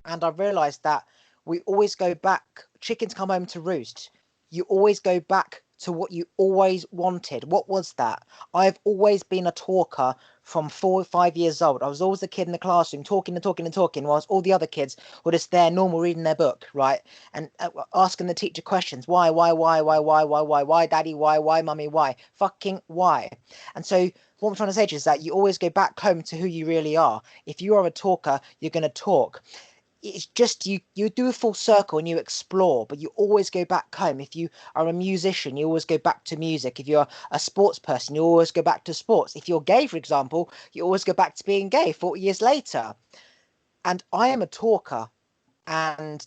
And I realized that we always go back. Chickens come home to roost. You always go back to what you always wanted. What was that? I've always been a talker from 4 or 5 years old. I was always the kid in the classroom talking and talking and talking, whilst all the other kids were just there, normal, reading their book, right? And asking the teacher questions. Why, daddy, why, mummy, why? Fucking why? And so what I'm trying to say to you is that you always go back home to who you really are. If you are a talker, you're going to talk. it's just you do a full circle and you explore, but you always go back home. If you are a musician, you always go back to music. If you're a sports person, you always go back to sports. If you're gay, for example, you always go back to being gay 40 years later. And I am a talker, and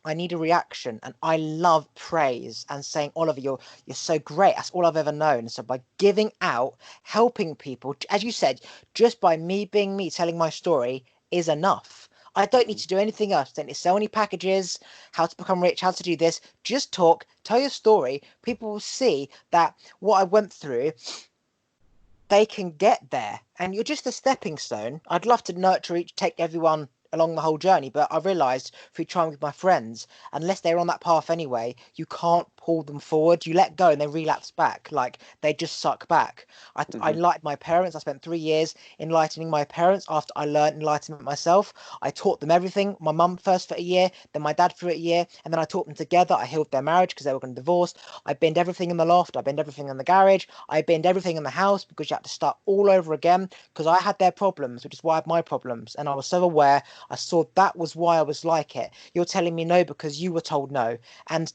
I need a reaction, and I love praise and saying, Oliver, you're so great. That's all I've ever known. So by giving out, helping people, as you said, just by me being me, telling my story is enough. I don't need to do anything else. Don't need to sell any packages, how to become rich, how to do this. Just talk, tell your story. People will see that what I went through, they can get there, and you're just a stepping stone. I'd love to nurture each, take everyone along the whole journey, but I realised through trying with my friends, unless they're on that path anyway, you can't pull them forward. You let go and they relapse back, like they just suck back. I Mm-hmm. enlightened my parents. I spent 3 years enlightening my parents after I learned enlightenment myself. I taught them everything. My mum first for a year, then my dad for a year, and then I taught them together. I healed their marriage because they were going to divorce. I binned everything in the loft. I binned everything in the garage. I binned everything in the house because you had to start all over again because I had their problems, which is why I had my problems. And I was so aware. I saw that was why I was like it. You're telling me no because you were told no. And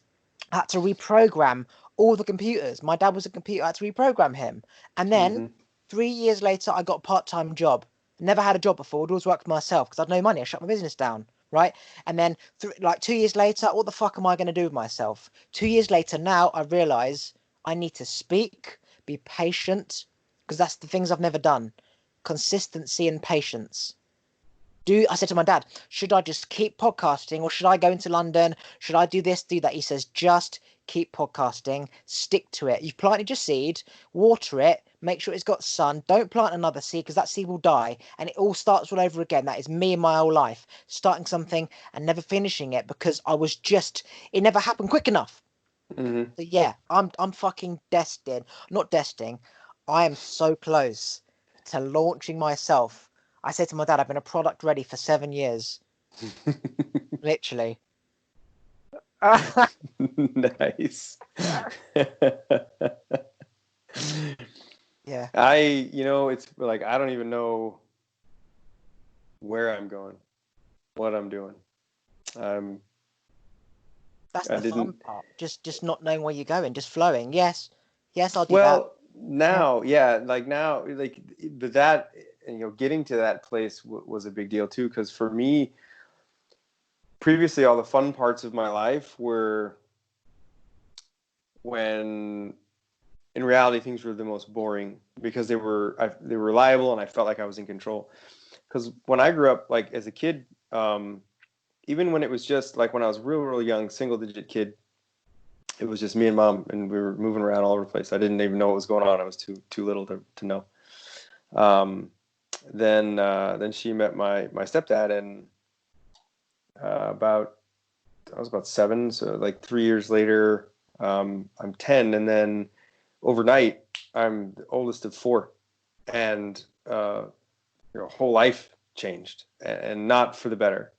I had to reprogram all the computers. My dad was a computer. I had to reprogram him. And then Mm-hmm. 3 years later, I got a part-time job. Never had a job before. I'd always worked for myself because I had no money. I shut my business down, right? And then, like 2 years later, what the fuck am I going to do with myself? 2 years later, now I realize I need to speak, be patient, because that's the things I've never done. Consistency and patience. I said to my dad, should I just keep podcasting or should I go into London? Should I do this, do that? He says, just keep podcasting, stick to it. You've planted your seed, water it, make sure it's got sun. Don't plant another seed because that seed will die and it all starts all over again. That is me in my whole life, starting something and never finishing it because it never happened quick enough. Mm-hmm. So yeah, I'm fucking destined, not destined. I am so close to launching myself. I said to my dad, I've been a product ready for 7 years, literally. Nice. Yeah, It's like I don't even know where I'm going, what I'm doing. Um, that's I the fun didn't. part. Just not knowing where you're going, just flowing. Yes, yes, I'll do that. Well, Yeah, now, yeah, like now, like, but that, getting to that place was a big deal too, because for me, previously, all the fun parts of my life were when, in reality, things were the most boring because they were reliable and I felt like I was in control. Because when I grew up, like as a kid, even when it was just like when I was real young, single digit kid, it was just me and mom, and we were moving around all over the place. I didn't even know what was going on. I was too little to know. Um, then she met my stepdad, and about I was about 7, so like 3 years later, I'm 10, and then overnight I'm the oldest of 4, and whole life changed, and not for the better.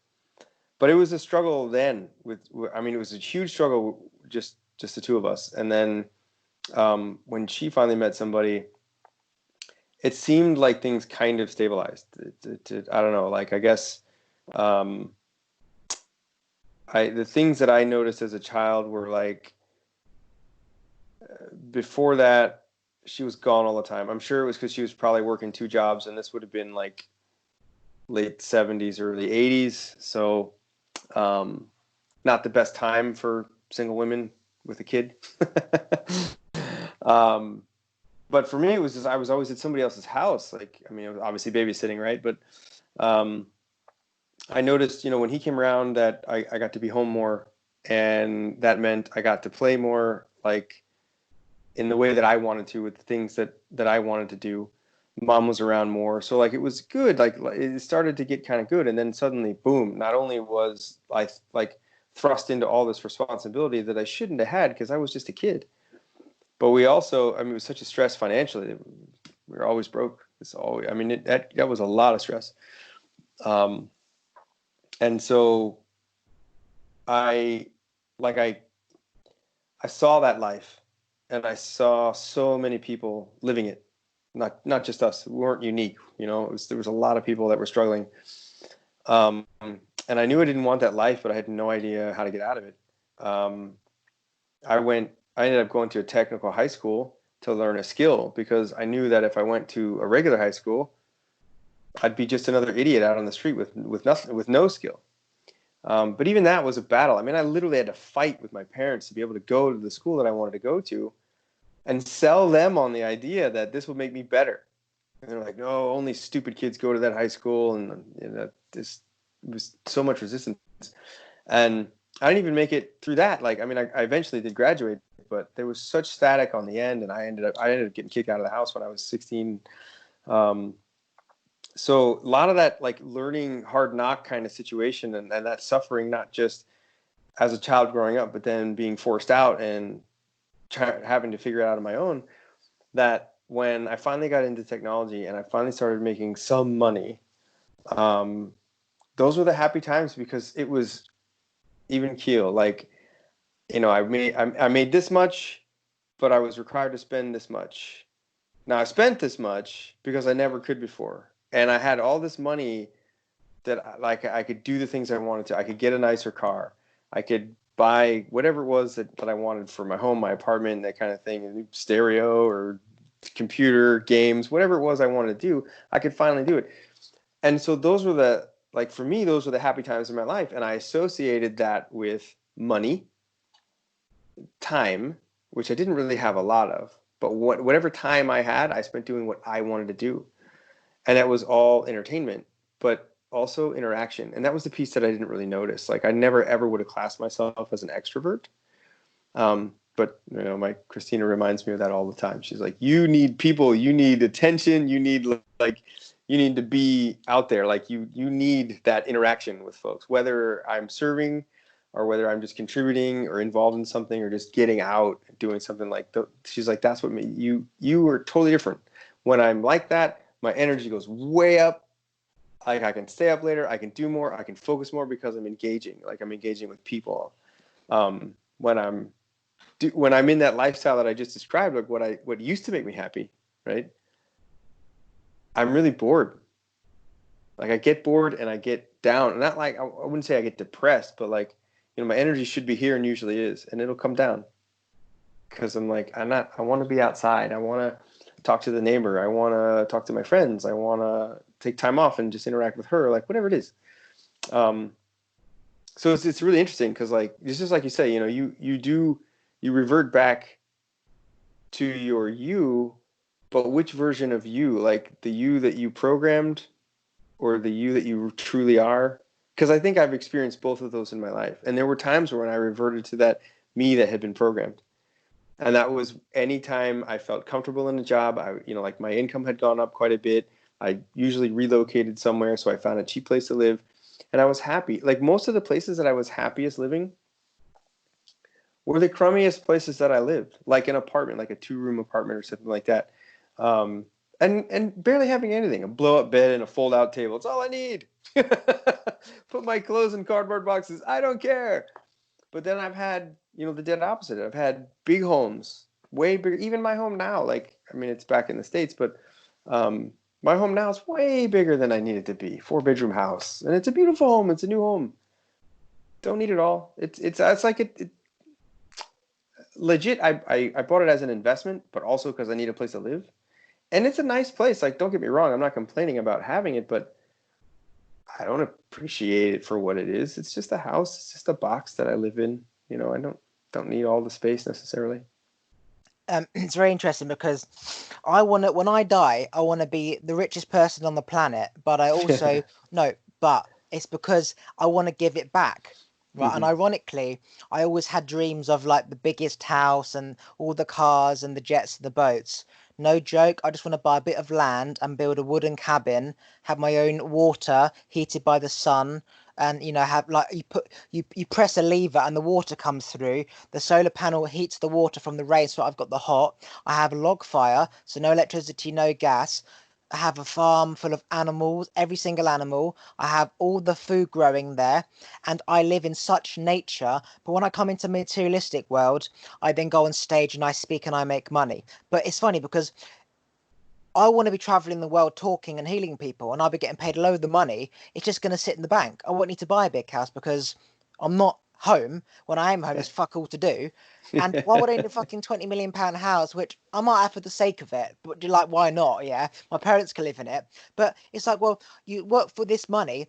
But it was a struggle then. I mean, it was a huge struggle, just the two of us, and then when she finally met somebody, it seemed like things kind of stabilized. I don't know, like I guess um, the things that I noticed as a child were like before that she was gone all the time. I'm sure it was because she was probably working 2 jobs, and this would have been like late 70s, early 80s. So um, not the best time for single women with a kid. um, but for me, it was just I was always at somebody else's house. Like, I mean, it was obviously babysitting, right? But um, I noticed, when he came around, that I got to be home more, and that meant I got to play more, like in the way that I wanted to, with the things that I wanted to do. Mom was around more, so like it was good. Like it started to get kind of good, and then suddenly, boom! Not only was I like thrust into all this responsibility that I shouldn't have had because I was just a kid, but we also, I mean, it was such a stress financially. We were always broke. It's always, I mean, that was a lot of stress. Um, and so I, like, I saw that life, and I saw so many people living it. Not just us. We weren't unique. There was a lot of people that were struggling. Um, and I knew I didn't want that life, but I had no idea how to get out of it. Um, I ended up going to a technical high school to learn a skill because I knew that if I went to a regular high school, I'd be just another idiot out on the street with nothing, with no skill. But even that was a battle. I mean, I literally had to fight with my parents to be able to go to the school that I wanted to go to and sell them on the idea that this would make me better. And they're like, no, only stupid kids go to that high school, and this was so much resistance. And I didn't even make it through that. Like, I mean, I eventually did graduate, but there was such static on the end, and I ended up getting kicked out of the house when I was 16. Um, so a lot of that, like, learning hard knock kind of situation, and that suffering, not just as a child growing up, but then being forced out and having to figure it out on my own, that when I finally got into technology and I finally started making some money, those were the happy times because it was even keel. Like, I made this much, but I was required to spend this much. Now I spent this much because I never could before, and I had all this money that, like, I could do the things I wanted to. I could get a nicer car. I could buy whatever it was that I wanted for my home, my apartment, that kind of thing, a new stereo or computer, games, whatever it was I wanted to do. I could finally do it. And so those were for me, those were the happy times in my life. And I associated that with money, time, which I didn't really have a lot of, but whatever time I had, I spent doing what I wanted to do. And that was all entertainment, but also interaction. And that was the piece that I didn't really notice. Like, I never ever would have classed myself as an extrovert. But my Christina reminds me of that all the time. She's like, you need people, you need attention, you need to be out there. Like, you need that interaction with folks, whether I'm serving or whether I'm just contributing or involved in something or just getting out doing something. She's like, that's what you are totally different. When I'm like that, my energy goes way up. Like, I can stay up later, I can do more, I can focus more because I'm engaging. Like, I'm engaging with people. When I'm in that lifestyle that I just described, like what used to make me happy, right? I'm really bored. Like, I get bored and I get down. Not like, I wouldn't say I get depressed, but like, my energy should be here and usually is, and it'll come down because I'm like, I want to be outside. I want to talk to the neighbor. I want to talk to my friends. I want to take time off and just interact with her, like whatever it is. So it's really interesting because, like, it's just like you say, you revert back to your you, but which version of you? Like, the you that you programmed or the you that you truly are? Because I think I've experienced both of those in my life. And there were times when I reverted to that me that had been programmed. And that was anytime I felt comfortable in a job. Like, my income had gone up quite a bit. I usually relocated somewhere, so I found a cheap place to live. And I was happy. Like, most of the places that I was happiest living were the crummiest places that I lived, like an apartment, like a 2-room apartment or something like that. And barely having anything, a blow-up bed and a fold-out table. It's all I need. Put my clothes in cardboard boxes. I don't care. But then I've had, the dead opposite. I've had big homes, way bigger. Even my home now, like, I mean, it's back in the States, but my home now is way bigger than I need it to be. 4-bedroom house, and it's a beautiful home. It's a new home. Don't need it all. It's like it legit. I bought it as an investment, but also because I need a place to live. And it's a nice place. Like, don't get me wrong. I'm not complaining about having it, but I don't appreciate it for what it is. It's just a house. It's just a box that I live in. I don't need all the space necessarily. It's very interesting because when I die, I want to be the richest person on the planet, but I also, no, but it's because I want to give it back. Right. And Mm-hmm. ironically, I always had dreams of like the biggest house and all the cars and the jets and the boats. No joke. I just want to buy a bit of land and build a wooden cabin, have my own water heated by the sun, and have like you press a lever and the water comes through. The solar panel heats the water from the rain, so I've got the hot. I have a log fire, so no electricity, no gas. I have a farm full of animals, every single animal. I have all the food growing there, and I live in such nature. But when I come into materialistic world, I then go on stage and I speak and I make money. But it's funny because I want to be traveling the world talking and healing people, and I'll be getting paid a load of money. It's just going to sit in the bank. I won't need to buy a big house because I'm not home. When I am home, there's fuck all to do. And why would I need a fucking £20 million house, which I might have for the sake of it? But like, why not? Yeah, my parents can live in it. But it's like, well, you work for this money,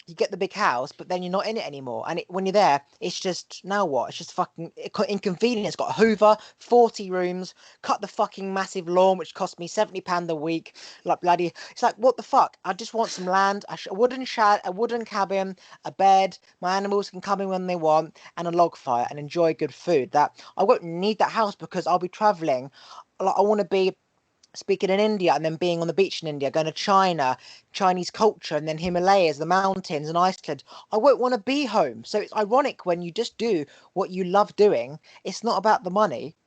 you get the big house, but then you're not in it anymore. And when you're there, it's just now what? It's just fucking inconvenient. It's got a Hoover, 40 rooms, cut the fucking massive lawn, which cost me £70 a week. Like bloody, it's like what the fuck? I just want some land, a wooden shed, a wooden cabin, a bed. My animals can come in when they want, and a log fire, and enjoy good food. That I won't need that house because I'll be traveling. Like I want to be speaking in India and then being on the beach in India, going to China, Chinese culture, and then Himalayas, the mountains, and Iceland. I won't want to be home. So it's ironic when you just do what you love doing. It's not about the money.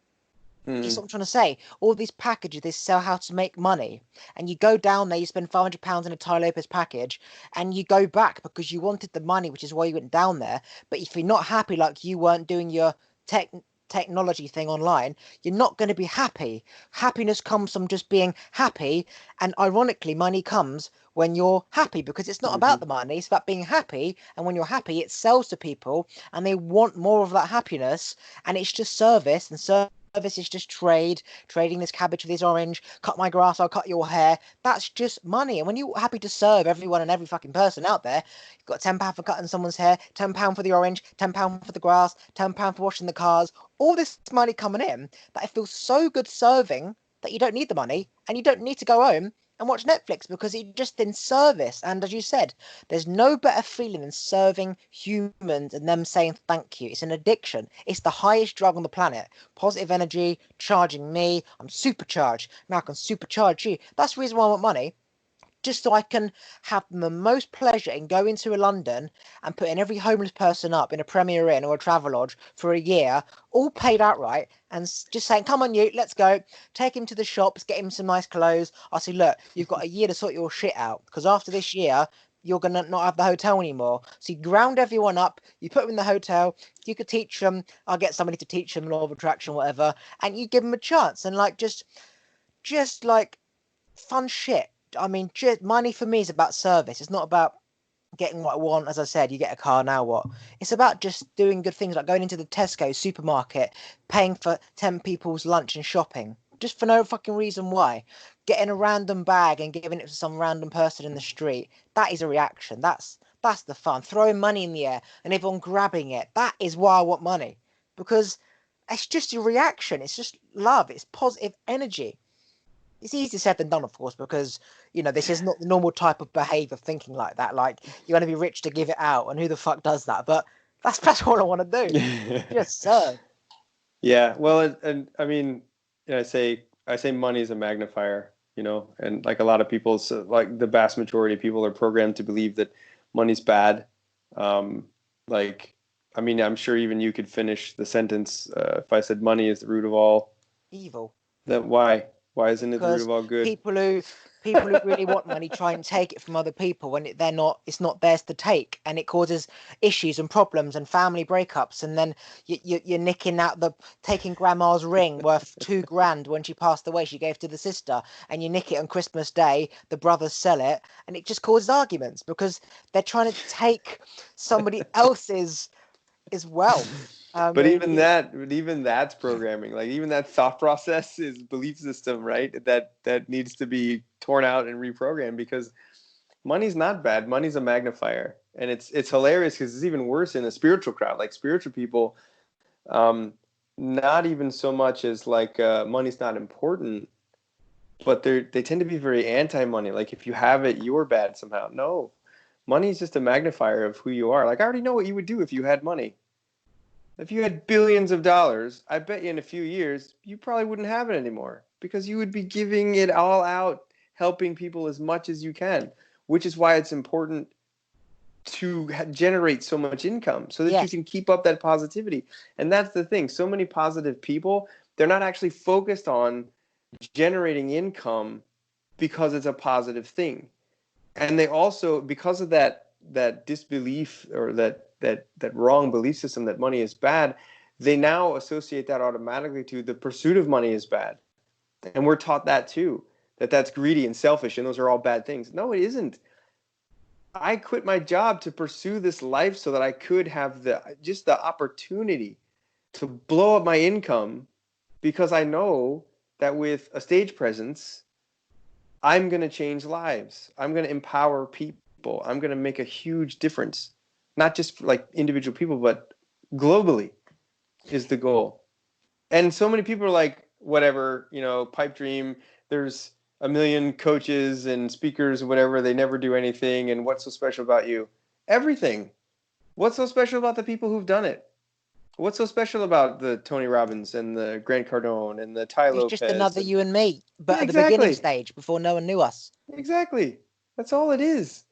It's Hmm. what I'm trying to say. All these packages, they sell how to make money. And you go down there, you spend £500 in a Thai Lopez package, and you go back because you wanted the money, which is why you went down there. But if you're not happy, like you weren't doing your tech technology thing online, you're not going to be happy. Happiness comes from just being happy. And ironically, money comes when you're happy because it's not about Hmm. the money, it's about being happy. And when you're happy, it sells to people and they want more of that happiness. And it's just service, and service is just trading this cabbage for this orange, cut my grass, I'll cut your hair. That's just money. And when you're happy to serve everyone and every fucking person out there, you've got £10 for cutting someone's hair, £10 for the orange, £10 for the grass, £10 for washing the cars, all this money coming in that it feels so good serving that you don't need the money and you don't need to go home and watch Netflix because you're just in service. And as you said, there's no better feeling than serving humans and them saying thank you. It's an addiction. It's the highest drug on the planet. Positive energy, charging me. I'm supercharged. Now I can supercharge you. That's the reason why I want money, just so I can have the most pleasure in going to London and putting every homeless person up in a Premier Inn or a Travelodge for a year, all paid outright, and just saying, "Come on, you, let's go." Take him to the shops, get him some nice clothes. I say, "Look, you've got a year to sort your shit out because after this year." You're gonna not have the hotel anymore. So you ground everyone up, you put them in the hotel, you could teach them, I'll get somebody to teach them law of attraction, whatever, and you give them a chance and like just like fun shit. I mean, money for me is about service. It's not about getting what I want. As I said, you get a car, now what? It's about just doing good things like going into the Tesco supermarket, paying for 10 people's lunch and shopping. Just for no fucking reason why. Getting a random bag and giving it to some random person in the street. That is a reaction. That's the fun. Throwing money in the air and everyone grabbing it. That is why I want money. Because it's just a reaction. It's just love. It's positive energy. It's easier said than done, of course, because this is not the normal type of behavior thinking like that. Like you want to be rich to give it out, and who the fuck does that? But that's what I want to do. Just serve. Yeah, well, and I mean, I say money is a magnifier, and like a lot of people, so like the vast majority of people are programmed to believe that money's bad. Um, like, I mean, I'm sure even you could finish the sentence if I said money is the root of all. Evil. That why? Why isn't it the root Because of all good? people who people who really want money try and take it from other people when it's not theirs to take, and it causes issues and problems and family breakups, and then you're nicking out the taking grandma's ring worth 2 grand when she passed away, she gave to the sister, and you nick it on Christmas Day, the brothers sell it, and it just causes arguments because they're trying to take somebody else's wealth. I But mean, even that's programming. Like even that thought process is belief system, right? That needs to be torn out and reprogrammed because money's not bad. Money's a magnifier, and it's hilarious because it's even worse in a spiritual crowd. Like spiritual people, um, not even so much as like money's not important, but they tend to be very anti-money. Like if you have it, you're bad somehow. No, money is just a magnifier of who you are. Like I already know what you would do if you had money. If you had billions of dollars, I bet you in a few years, you probably wouldn't have it anymore because you would be giving it all out, helping people as much as you can, which is why it's important to generate so much income so that you yes, can keep up that positivity. And that's the thing. So many positive people, they're not actually focused on generating income because it's a positive thing. And they also, because of that disbelief or that wrong belief system that money is bad, they now associate that automatically to the pursuit of money is bad. And we're taught that too. that's greedy and selfish and those are all bad things. No, it isn't. I quit my job to pursue this life so that I could have the opportunity to blow up my income because I know that with a stage presence, I'm going to change lives. I'm going to empower people. I'm going to make a huge difference, not just for like individual people, but globally is the goal. And so many people are like, whatever, pipe dream. There's a million coaches and speakers and whatever. They never do anything. And what's so special about you? Everything. What's so special about the people who've done it? What's so special about the Tony Robbins and the Grant Cardone and the Ty It's just Lopez? another And you and me, but yeah, at the beginning exactly. stage before no one knew us. Exactly. That's all it is.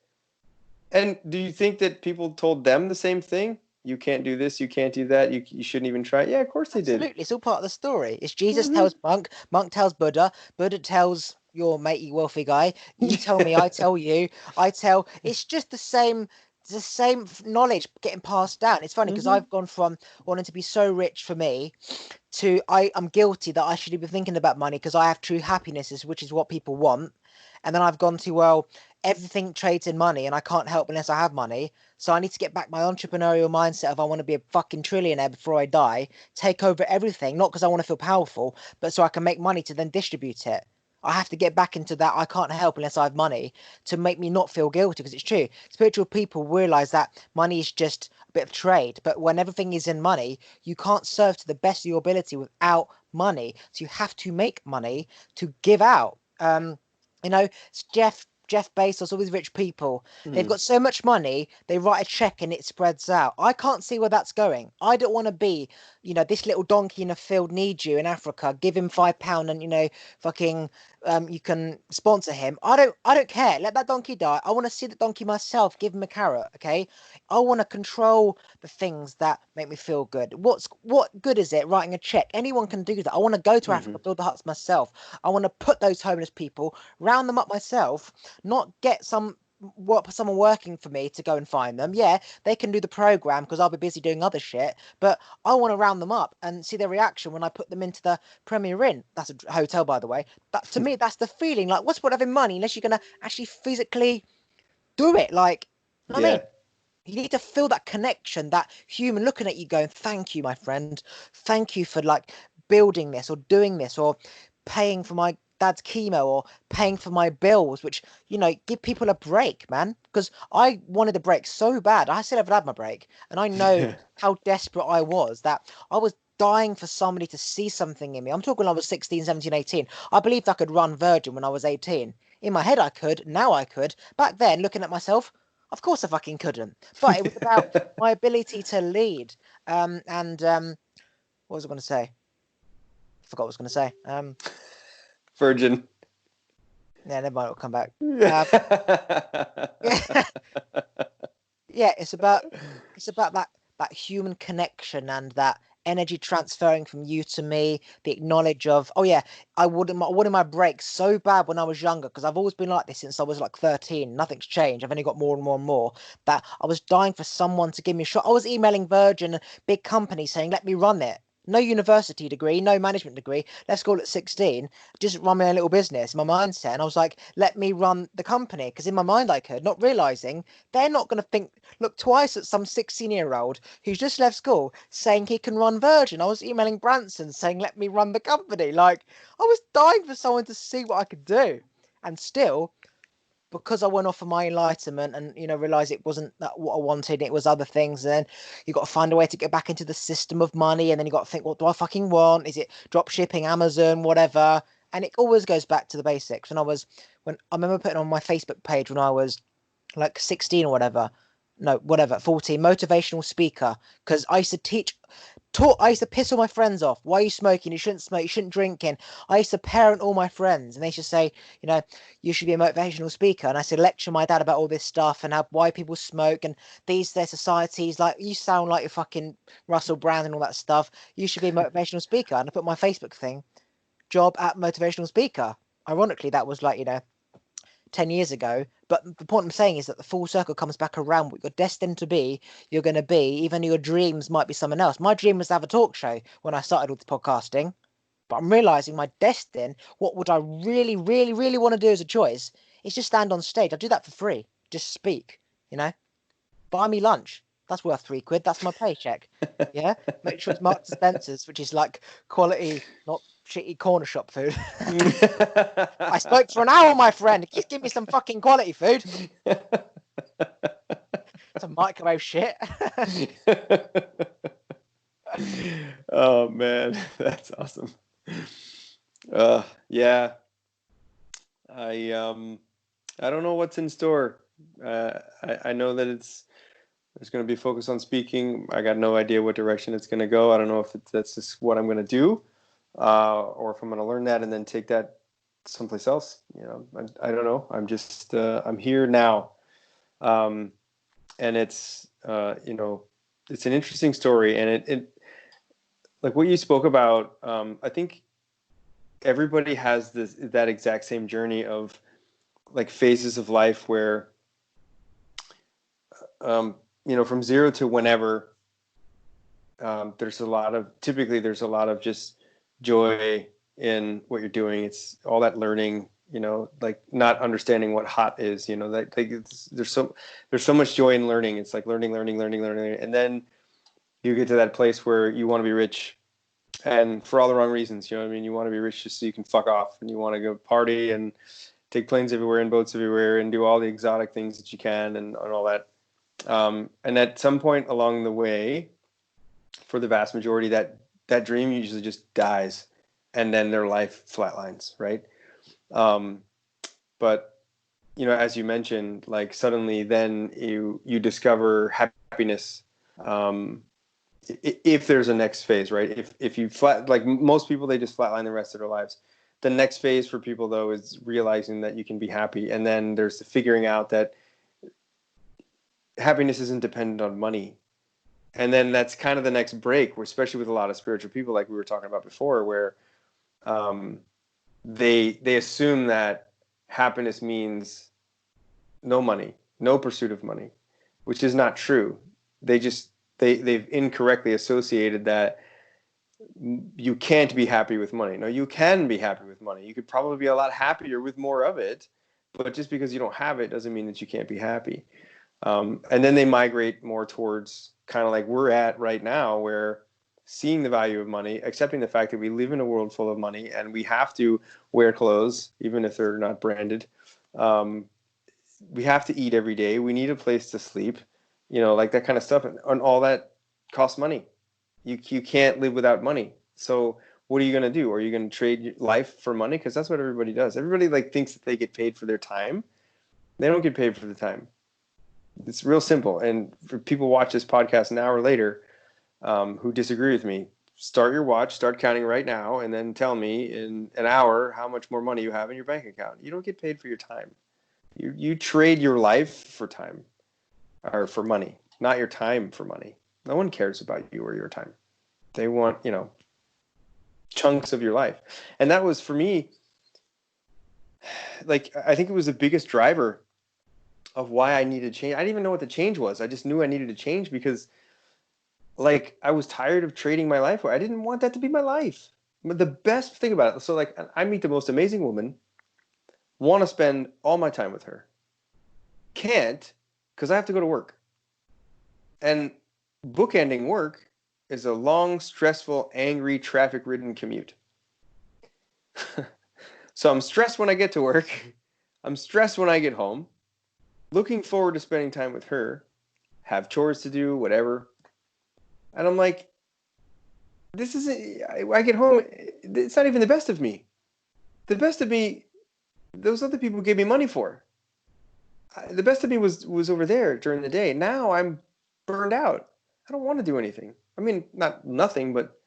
And do you think that people told them the same thing? You can't do this, you can't do that, you shouldn't even try. Yeah, of course they did. Absolutely, it's all part of the story. It's Jesus Hmm. tells Monk, Monk tells Buddha, Buddha tells your matey wealthy guy. You tell me, I tell you, I tell. It's just the same knowledge getting passed down. It's funny because Hmm. I've gone from wanting to be so rich for me to I'm guilty that I should be thinking about money because I have true happiness, which is what people want. And then I've gone to, well, everything trades in money and I can't help unless I have money. So I need to get back my entrepreneurial mindset of I want to be a fucking trillionaire before I die, take over everything, not because I want to feel powerful, but so I can make money to then distribute it. I have to get back into that. I can't help unless I have money to make me not feel guilty because it's true. Spiritual people realize that money is just a bit of trade, but when everything is in money, you can't serve to the best of your ability without money. So you have to make money to give out. It's Jeff Bezos, all these rich people. They've Hmm. got so much money, they write a check and it spreads out. I can't see where that's going. I don't want to be, this little donkey in a field needs you in Africa. Give him £5 and fucking you can sponsor him. I don't care. Let that donkey die. I want to see the donkey myself. Give him a carrot, okay? I want to control the things that make me feel good. What good is it writing a check? Anyone can do that. I want to go to Hmm. Africa, build the huts myself. I want to put those homeless people, round them up myself, not get someone working for me to go and find them. Yeah, they can do the program because I'll be busy doing other shit. But I want to round them up and see their reaction when I put them into the Premier Inn. That's a hotel, by the way. That to me, that's the feeling. Like, what's the point of having money unless you're gonna actually physically do it? Like, you know what I Yeah. mean? You need to feel that connection, that human looking at you going, thank you, my friend. Thank you for like building this or doing this or paying for my dad's chemo or paying for my bills, which, give people a break, man. Because I wanted a break so bad. I still haven't had my break. And I know how desperate I was that I was dying for somebody to see something in me. I'm talking when I was 16, 17, 18. I believed I could run Virgin when I was 18. In my head, I could. Now I could. Back then, looking at myself, of course I fucking couldn't. But it was about my ability to lead. And what was I going to say? I forgot what I was going to say. Virgin. Yeah, never mind. It'll come back. Um, yeah, yeah. It's about that human connection and that energy transferring from you to me. The knowledge of, oh yeah, I wanted my break so bad when I was younger because I've always been like this since I was like 13. Nothing's changed. I've only got more and more and more. That I was dying for someone to give me a shot. I was emailing Virgin, a big company, saying, "Let me run it." No university degree, no management degree. Left school at 16, just run my own little business. My mindset, and I was like, "Let me run the company," because in my mind I could, not realizing they're not going to look twice at some 16-year-old who's just left school saying he can run Virgin. I was emailing Branson saying, "Let me run the company." Like, I was dying for someone to see what I could do. And still, because I went off of my enlightenment and, realized it wasn't that what I wanted, it was other things. And then you got to find a way to get back into the system of money. And then you got to think, what do I fucking want? Is it drop shipping, Amazon, whatever? And it always goes back to the basics. When I remember putting on my Facebook page when I was like 16 or whatever, no, whatever, 14, motivational speaker, because I used to piss all my friends off. Why are you smoking? You shouldn't smoke. You shouldn't drinking. I used to parent all my friends, and they used to say, you know, you should be a motivational speaker. And I used to lecture my dad about all this stuff and how why people smoke and their societies. Like, you sound like you're fucking Russell Brand and all that stuff. You should be a motivational speaker. And I put my Facebook thing, job at motivational speaker. Ironically, that was like, 10 years ago. But the point I'm saying is that the full circle comes back around. What you're destined to be, you're going to be, even your dreams might be someone else. My dream was to have a talk show when I started with podcasting. But I'm realizing my destiny, what would I really, really, really want to do as a choice is just stand on stage. I do that for free. Just speak, you know? Buy me lunch. That's worth £3. That's my paycheck. Yeah? Make sure it's Marks and Spencer's, which is like quality, not shitty corner shop food. I spoke for an hour, my friend. Just give me some fucking quality food. Some microwave shit. Oh man, that's awesome. Yeah, I don't know what's in store. I know that there's going to be focus on speaking. I got no idea what direction it's going to go. I don't know if that's just what I'm going to do, or if I'm going to learn that and then take that someplace else. You know, I don't know. I'm just I'm here now, and it's it's an interesting story, and it like what you spoke about. I think everybody has that exact same journey of like phases of life where from zero to whenever, there's a lot of just joy in what you're doing. It's all that learning, like not understanding what hot is, like there's so much joy in learning. It's like learning, and then you get to that place where you want to be rich, and for all the wrong reasons. You know what I mean? You want to be rich just so you can fuck off, and you want to go party and take planes everywhere and boats everywhere and do all the exotic things that you can, and all that. And at some point along the way, for the vast majority, that dream usually just dies, and then their life flatlines, right? Um, but as you mentioned, like suddenly, then you discover happiness. If there's a next phase, right? If you like most people, they just flatline the rest of their lives. The next phase for people, though, is realizing that you can be happy, and then there's the figuring out that happiness isn't dependent on money. And then that's kind of the next break, especially with a lot of spiritual people, like we were talking about before, where they assume that happiness means no money, no pursuit of money, which is not true. They've incorrectly associated that you can't be happy with money. No, you can be happy with money. You could probably be a lot happier with more of it, but just because you don't have it doesn't mean that you can't be happy. And then they migrate more towards kind of like we're at right now, where seeing the value of money, accepting the fact that we live in a world full of money and we have to wear clothes, even if they're not branded. We have to eat every day. We need a place to sleep, like that kind of stuff. And all that costs money. You can't live without money. So what are you going to do? Are you going to trade life for money? Because that's what everybody does. Everybody like thinks that they get paid for their time. They don't get paid for the time. It's real simple. And for people watch this podcast an hour later, who disagree with me, start your watch, start counting right now, and then tell me in an hour how much more money you have in your bank account. You don't get paid for your time. You trade your life for time, or for money, not your time for money. No one cares about you or your time. They want, chunks of your life. And that was for me, like, I think it was the biggest driver of why I needed to change. I didn't even know what the change was. I just knew I needed to change because, like, I was tired of trading my life. I didn't want that to be my life. But the best thing about it, so like, I meet the most amazing woman, want to spend all my time with her. Can't, because I have to go to work. And bookending work is a long, stressful, angry, traffic-ridden commute. So I'm stressed when I get to work. I'm stressed when I get home. Looking forward to spending time with her. Have chores to do, whatever. And I'm like, this isn't, I get home, it's not even the best of me. The best of me, those other people gave me money for. The best of me was over there during the day. Now I'm burned out. I don't want to do anything. I mean, not nothing, but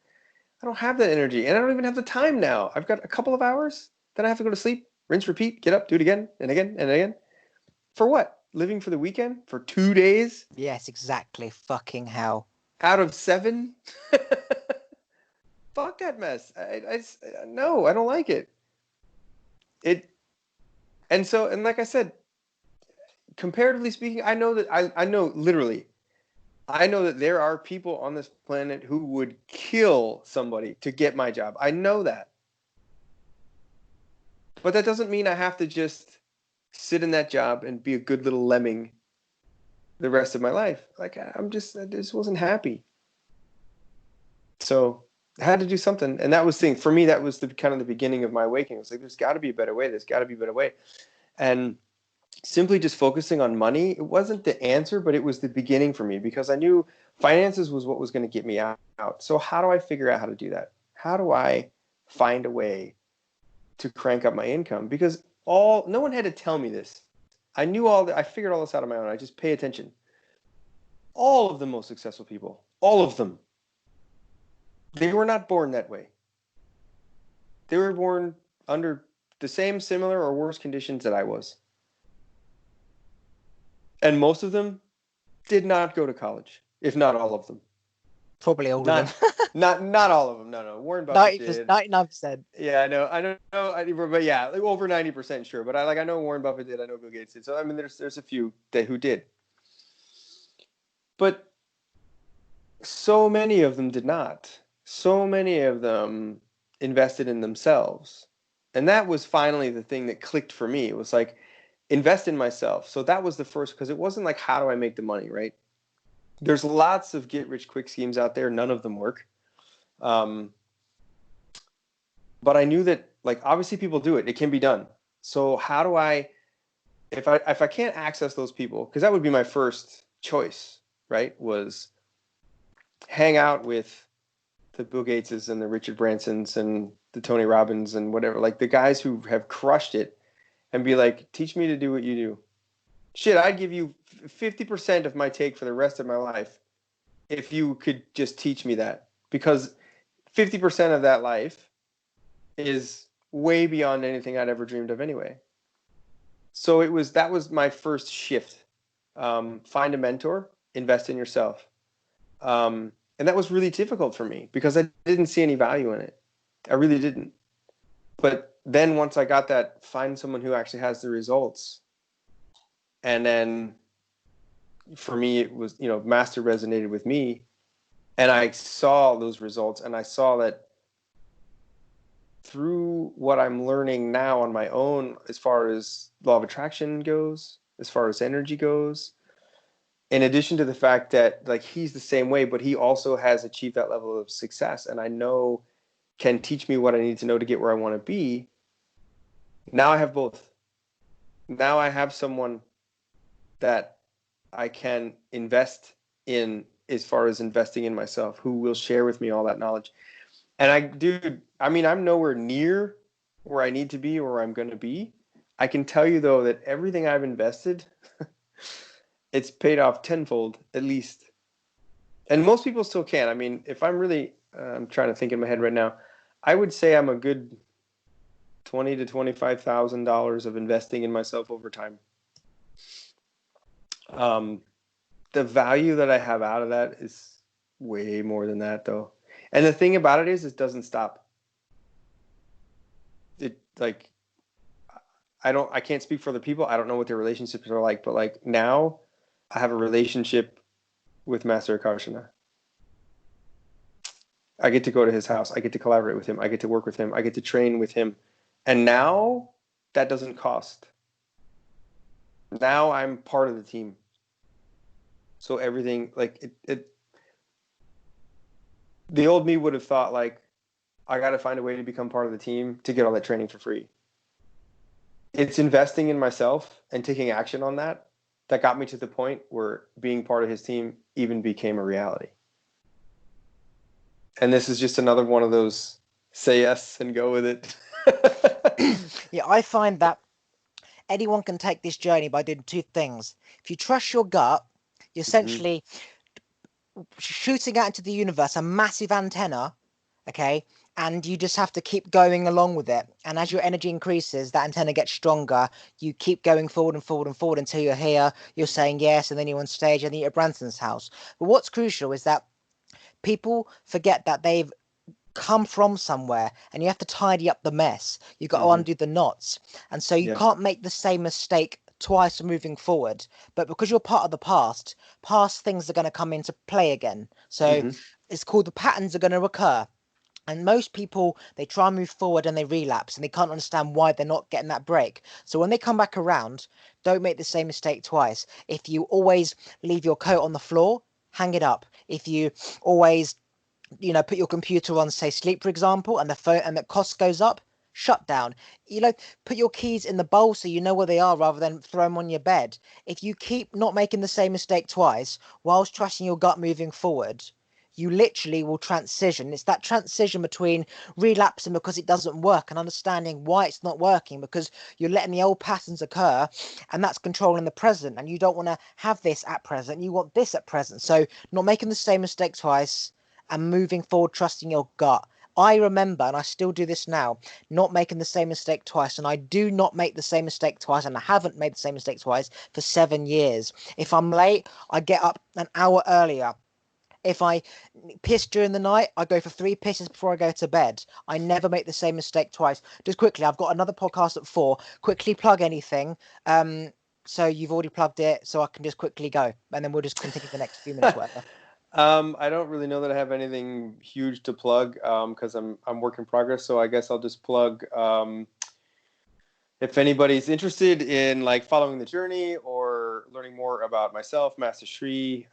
I don't have that energy, and I don't even have the time now. I've got a couple of hours, then I have to go to sleep, rinse, repeat, get up, do it again and again and again. For what? Living for the weekend? For 2 days? Yes, exactly. Fucking hell. Out of 7? Fuck that mess. No, I don't like it. And like I said, comparatively speaking, I know that I know literally, I know that there are people on this planet who would kill somebody to get my job. I know that. But that doesn't mean I have to just sit in that job and be a good little lemming the rest of my life. Like I just wasn't happy. So I had to do something. And that was thing for me, that was the kind of the beginning of my awakening. It was like, there's got to be a better way. There's got to be a better way. And simply just focusing on money, it wasn't the answer, but it was the beginning for me because I knew finances was what was going to get me out. So how do I figure out how to do that? How do I find a way to crank up my income? Because no one had to tell me this. I knew I figured all this out on my own. I just pay attention. All of the most successful people, all of them, they were not born that way. They were born under the same, similar, or worse conditions that I was. And most of them did not go to college, if not all of them. Probably all of Not, them. not all of them. No. Warren Buffett 90%, did. 99%. Yeah, I know, but yeah, like over 90% sure. But I know Warren Buffett did. I know Bill Gates did. So I mean, there's a few who did. But so many of them did not. So many of them invested in themselves. And that was finally the thing that clicked for me. It was like, invest in myself. So that was the first, because it wasn't like, how do I make the money, right? There's lots of get rich quick schemes out there. None of them work. But I knew that, like, obviously people do it. It can be done. So how do if I can't access those people, because that would be my first choice, right? Was hang out with the Bill Gateses and the Richard Bransons and the Tony Robbins and whatever, like the guys who have crushed it, and be like, teach me to do what you do. Shit, I'd give you 50% of my take for the rest of my life if you could just teach me that, because 50% of that life is way beyond anything I'd ever dreamed of anyway. So that was my first shift. Find a mentor, invest in yourself. And that was really difficult for me because I didn't see any value in it. I really didn't. But then once I got that, find someone who actually has the results. And then for me, it was, Master resonated with me. And I saw those results, and I saw that through what I'm learning now on my own, as far as law of attraction goes, as far as energy goes, in addition to the fact that, like, he's the same way, but he also has achieved that level of success, and I know can teach me what I need to know to get where I want to be. Now I have both. Now I have someone that I can invest in as far as investing in myself, who will share with me all that knowledge. And I'm nowhere near where I need to be or where I'm going to be. I can tell you, though, that everything I've invested, it's paid off tenfold at least. And most people still can. I mean, if I'm really, I'm trying to think in my head right now, I would say I'm a good $20,000 to $25,000 of investing in myself over time. The value that I have out of that is way more than that, though. And the thing about it is, it doesn't stop. I can't speak for other people. I don't know what their relationships are like, but like now I have a relationship with Master Akarshana. I get to go to his house. I get to collaborate with him. I get to work with him. I get to train with him. And now that doesn't cost. Now I'm part of the team. So everything, like the old me would have thought, like, I got to find a way to become part of the team to get all that training for free. It's investing in myself and taking action on that got me to the point where being part of his team even became a reality. And this is just another one of those say yes and go with it. Yeah, I find that anyone can take this journey by doing two things. If you trust your gut, you're essentially shooting out into the universe a massive antenna, okay? And you just have to keep going along with it. And as your energy increases, that antenna gets stronger. You keep going forward and forward and forward until you're here, you're saying yes, and then you're on stage and then you're at Branson's house. But what's crucial is that people forget that they've come from somewhere and you have to tidy up the mess. You've got to undo the knots. And so you can't make the same mistake twice moving forward. But because you're part of the past things are going to come into play again. So it's called the patterns are going to recur. And most people, they try and move forward and they relapse and they can't understand why they're not getting that break. So when they come back around, don't make the same mistake twice. If you always leave your coat on the floor, hang it up. If you always, put your computer on, say, sleep, for example, and the phone and the cost goes up, shut down. Put your keys in the bowl so you know where they are rather than throw them on your bed. If you keep not making the same mistake twice whilst trusting your gut moving forward, you literally will transition. It's that transition between relapsing because it doesn't work and understanding why it's not working, because you're letting the old patterns occur, and that's controlling the present. And you don't want to have this at present. You want this at present. So not making the same mistake twice and moving forward, trusting your gut. I remember, and I still do this now, not making the same mistake twice. And I do not make the same mistake twice, and I haven't made the same mistake twice for 7 years. If I'm late, I get up an hour earlier. If I piss during the night, I go for 3 pisses before I go to bed. I never make the same mistake twice. Just quickly, I've got another podcast at 4. Quickly plug anything. So you've already plugged it, so I can just quickly go, and then we'll just continue the next few minutes, whatever. I don't really know that I have anything huge to plug because I'm work in progress. So I guess I'll just plug if anybody's interested in like following the journey or learning more about myself, Master Shri,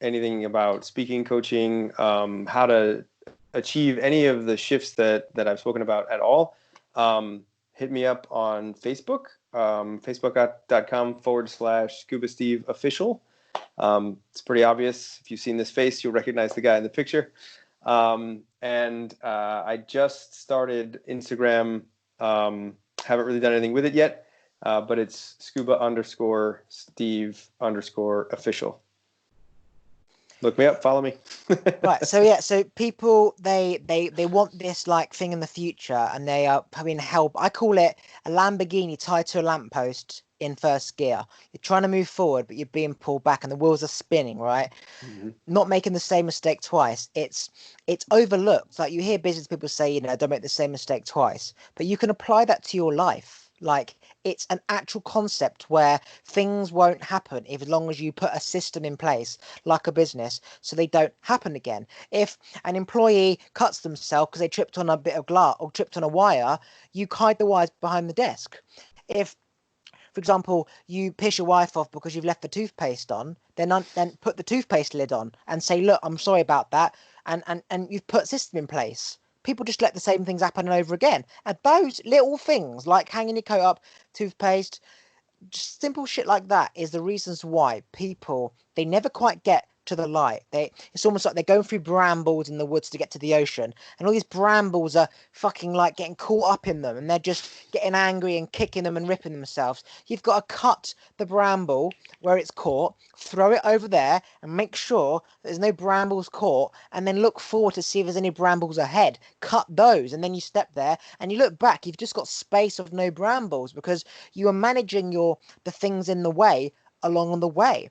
anything about speaking, coaching, how to achieve any of the shifts that I've spoken about at all, hit me up on Facebook, facebook.com/Scuba Steve official. It's pretty obvious. If you've seen this face, you'll recognize the guy in the picture. And I just started Instagram. Haven't really done anything with it yet, but it's scuba_Steve_official. Look me up, follow me. Right, so people they want this like thing in the future, and they are having help. I call it a Lamborghini tied to a lamppost in first gear. You're trying to move forward, but you're being pulled back, and the wheels are spinning, right? Mm-hmm. Not making the same mistake twice. It's overlooked. Like, you hear business people say, don't make the same mistake twice, but you can apply that to your life. Like, it's an actual concept where things won't happen if, as long as you put a system in place, like a business, so they don't happen again. If an employee cuts themselves because they tripped on a bit of glass or tripped on a wire, you hide the wires behind the desk. If, for example, you piss your wife off because you've left the toothpaste on, then put the toothpaste lid on and say, look, I'm sorry about that, and you've put a system in place. People just let the same things happen over again. And those little things, like hanging your coat up, toothpaste, just simple shit like that, is the reasons why people, they never quite get to the light. It's almost like they're going through brambles in the woods to get to the ocean, and all these brambles are fucking like getting caught up in them, and they're just getting angry and kicking them and ripping themselves. You've got to cut the bramble where it's caught, throw it over there, and make sure there's no brambles caught, and then look forward to see if there's any brambles ahead. Cut those, and then you step there and you look back, you've just got space of no brambles, because you are managing the things in the way along the way.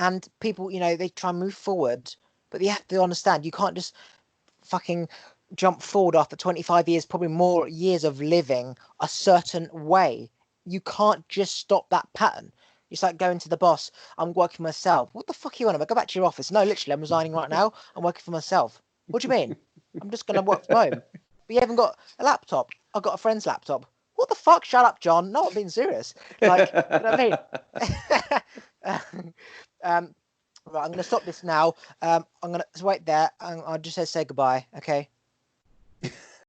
And people, they try and move forward, but you have to understand, you can't just fucking jump forward after 25 years, probably more years of living a certain way. You can't just stop that pattern. It's like going to the boss, I'm working for myself. What the fuck are you on about? Go back to your office. No, literally, I'm resigning right now. I'm working for myself. What do you mean? I'm just going to work from home. But you haven't got a laptop. I've got a friend's laptop. What the fuck? Shut up, John. No, I'm being serious. Like, you know what I mean? Right, I'm going to stop this now. I'm going to wait there. I'll just say goodbye, okay?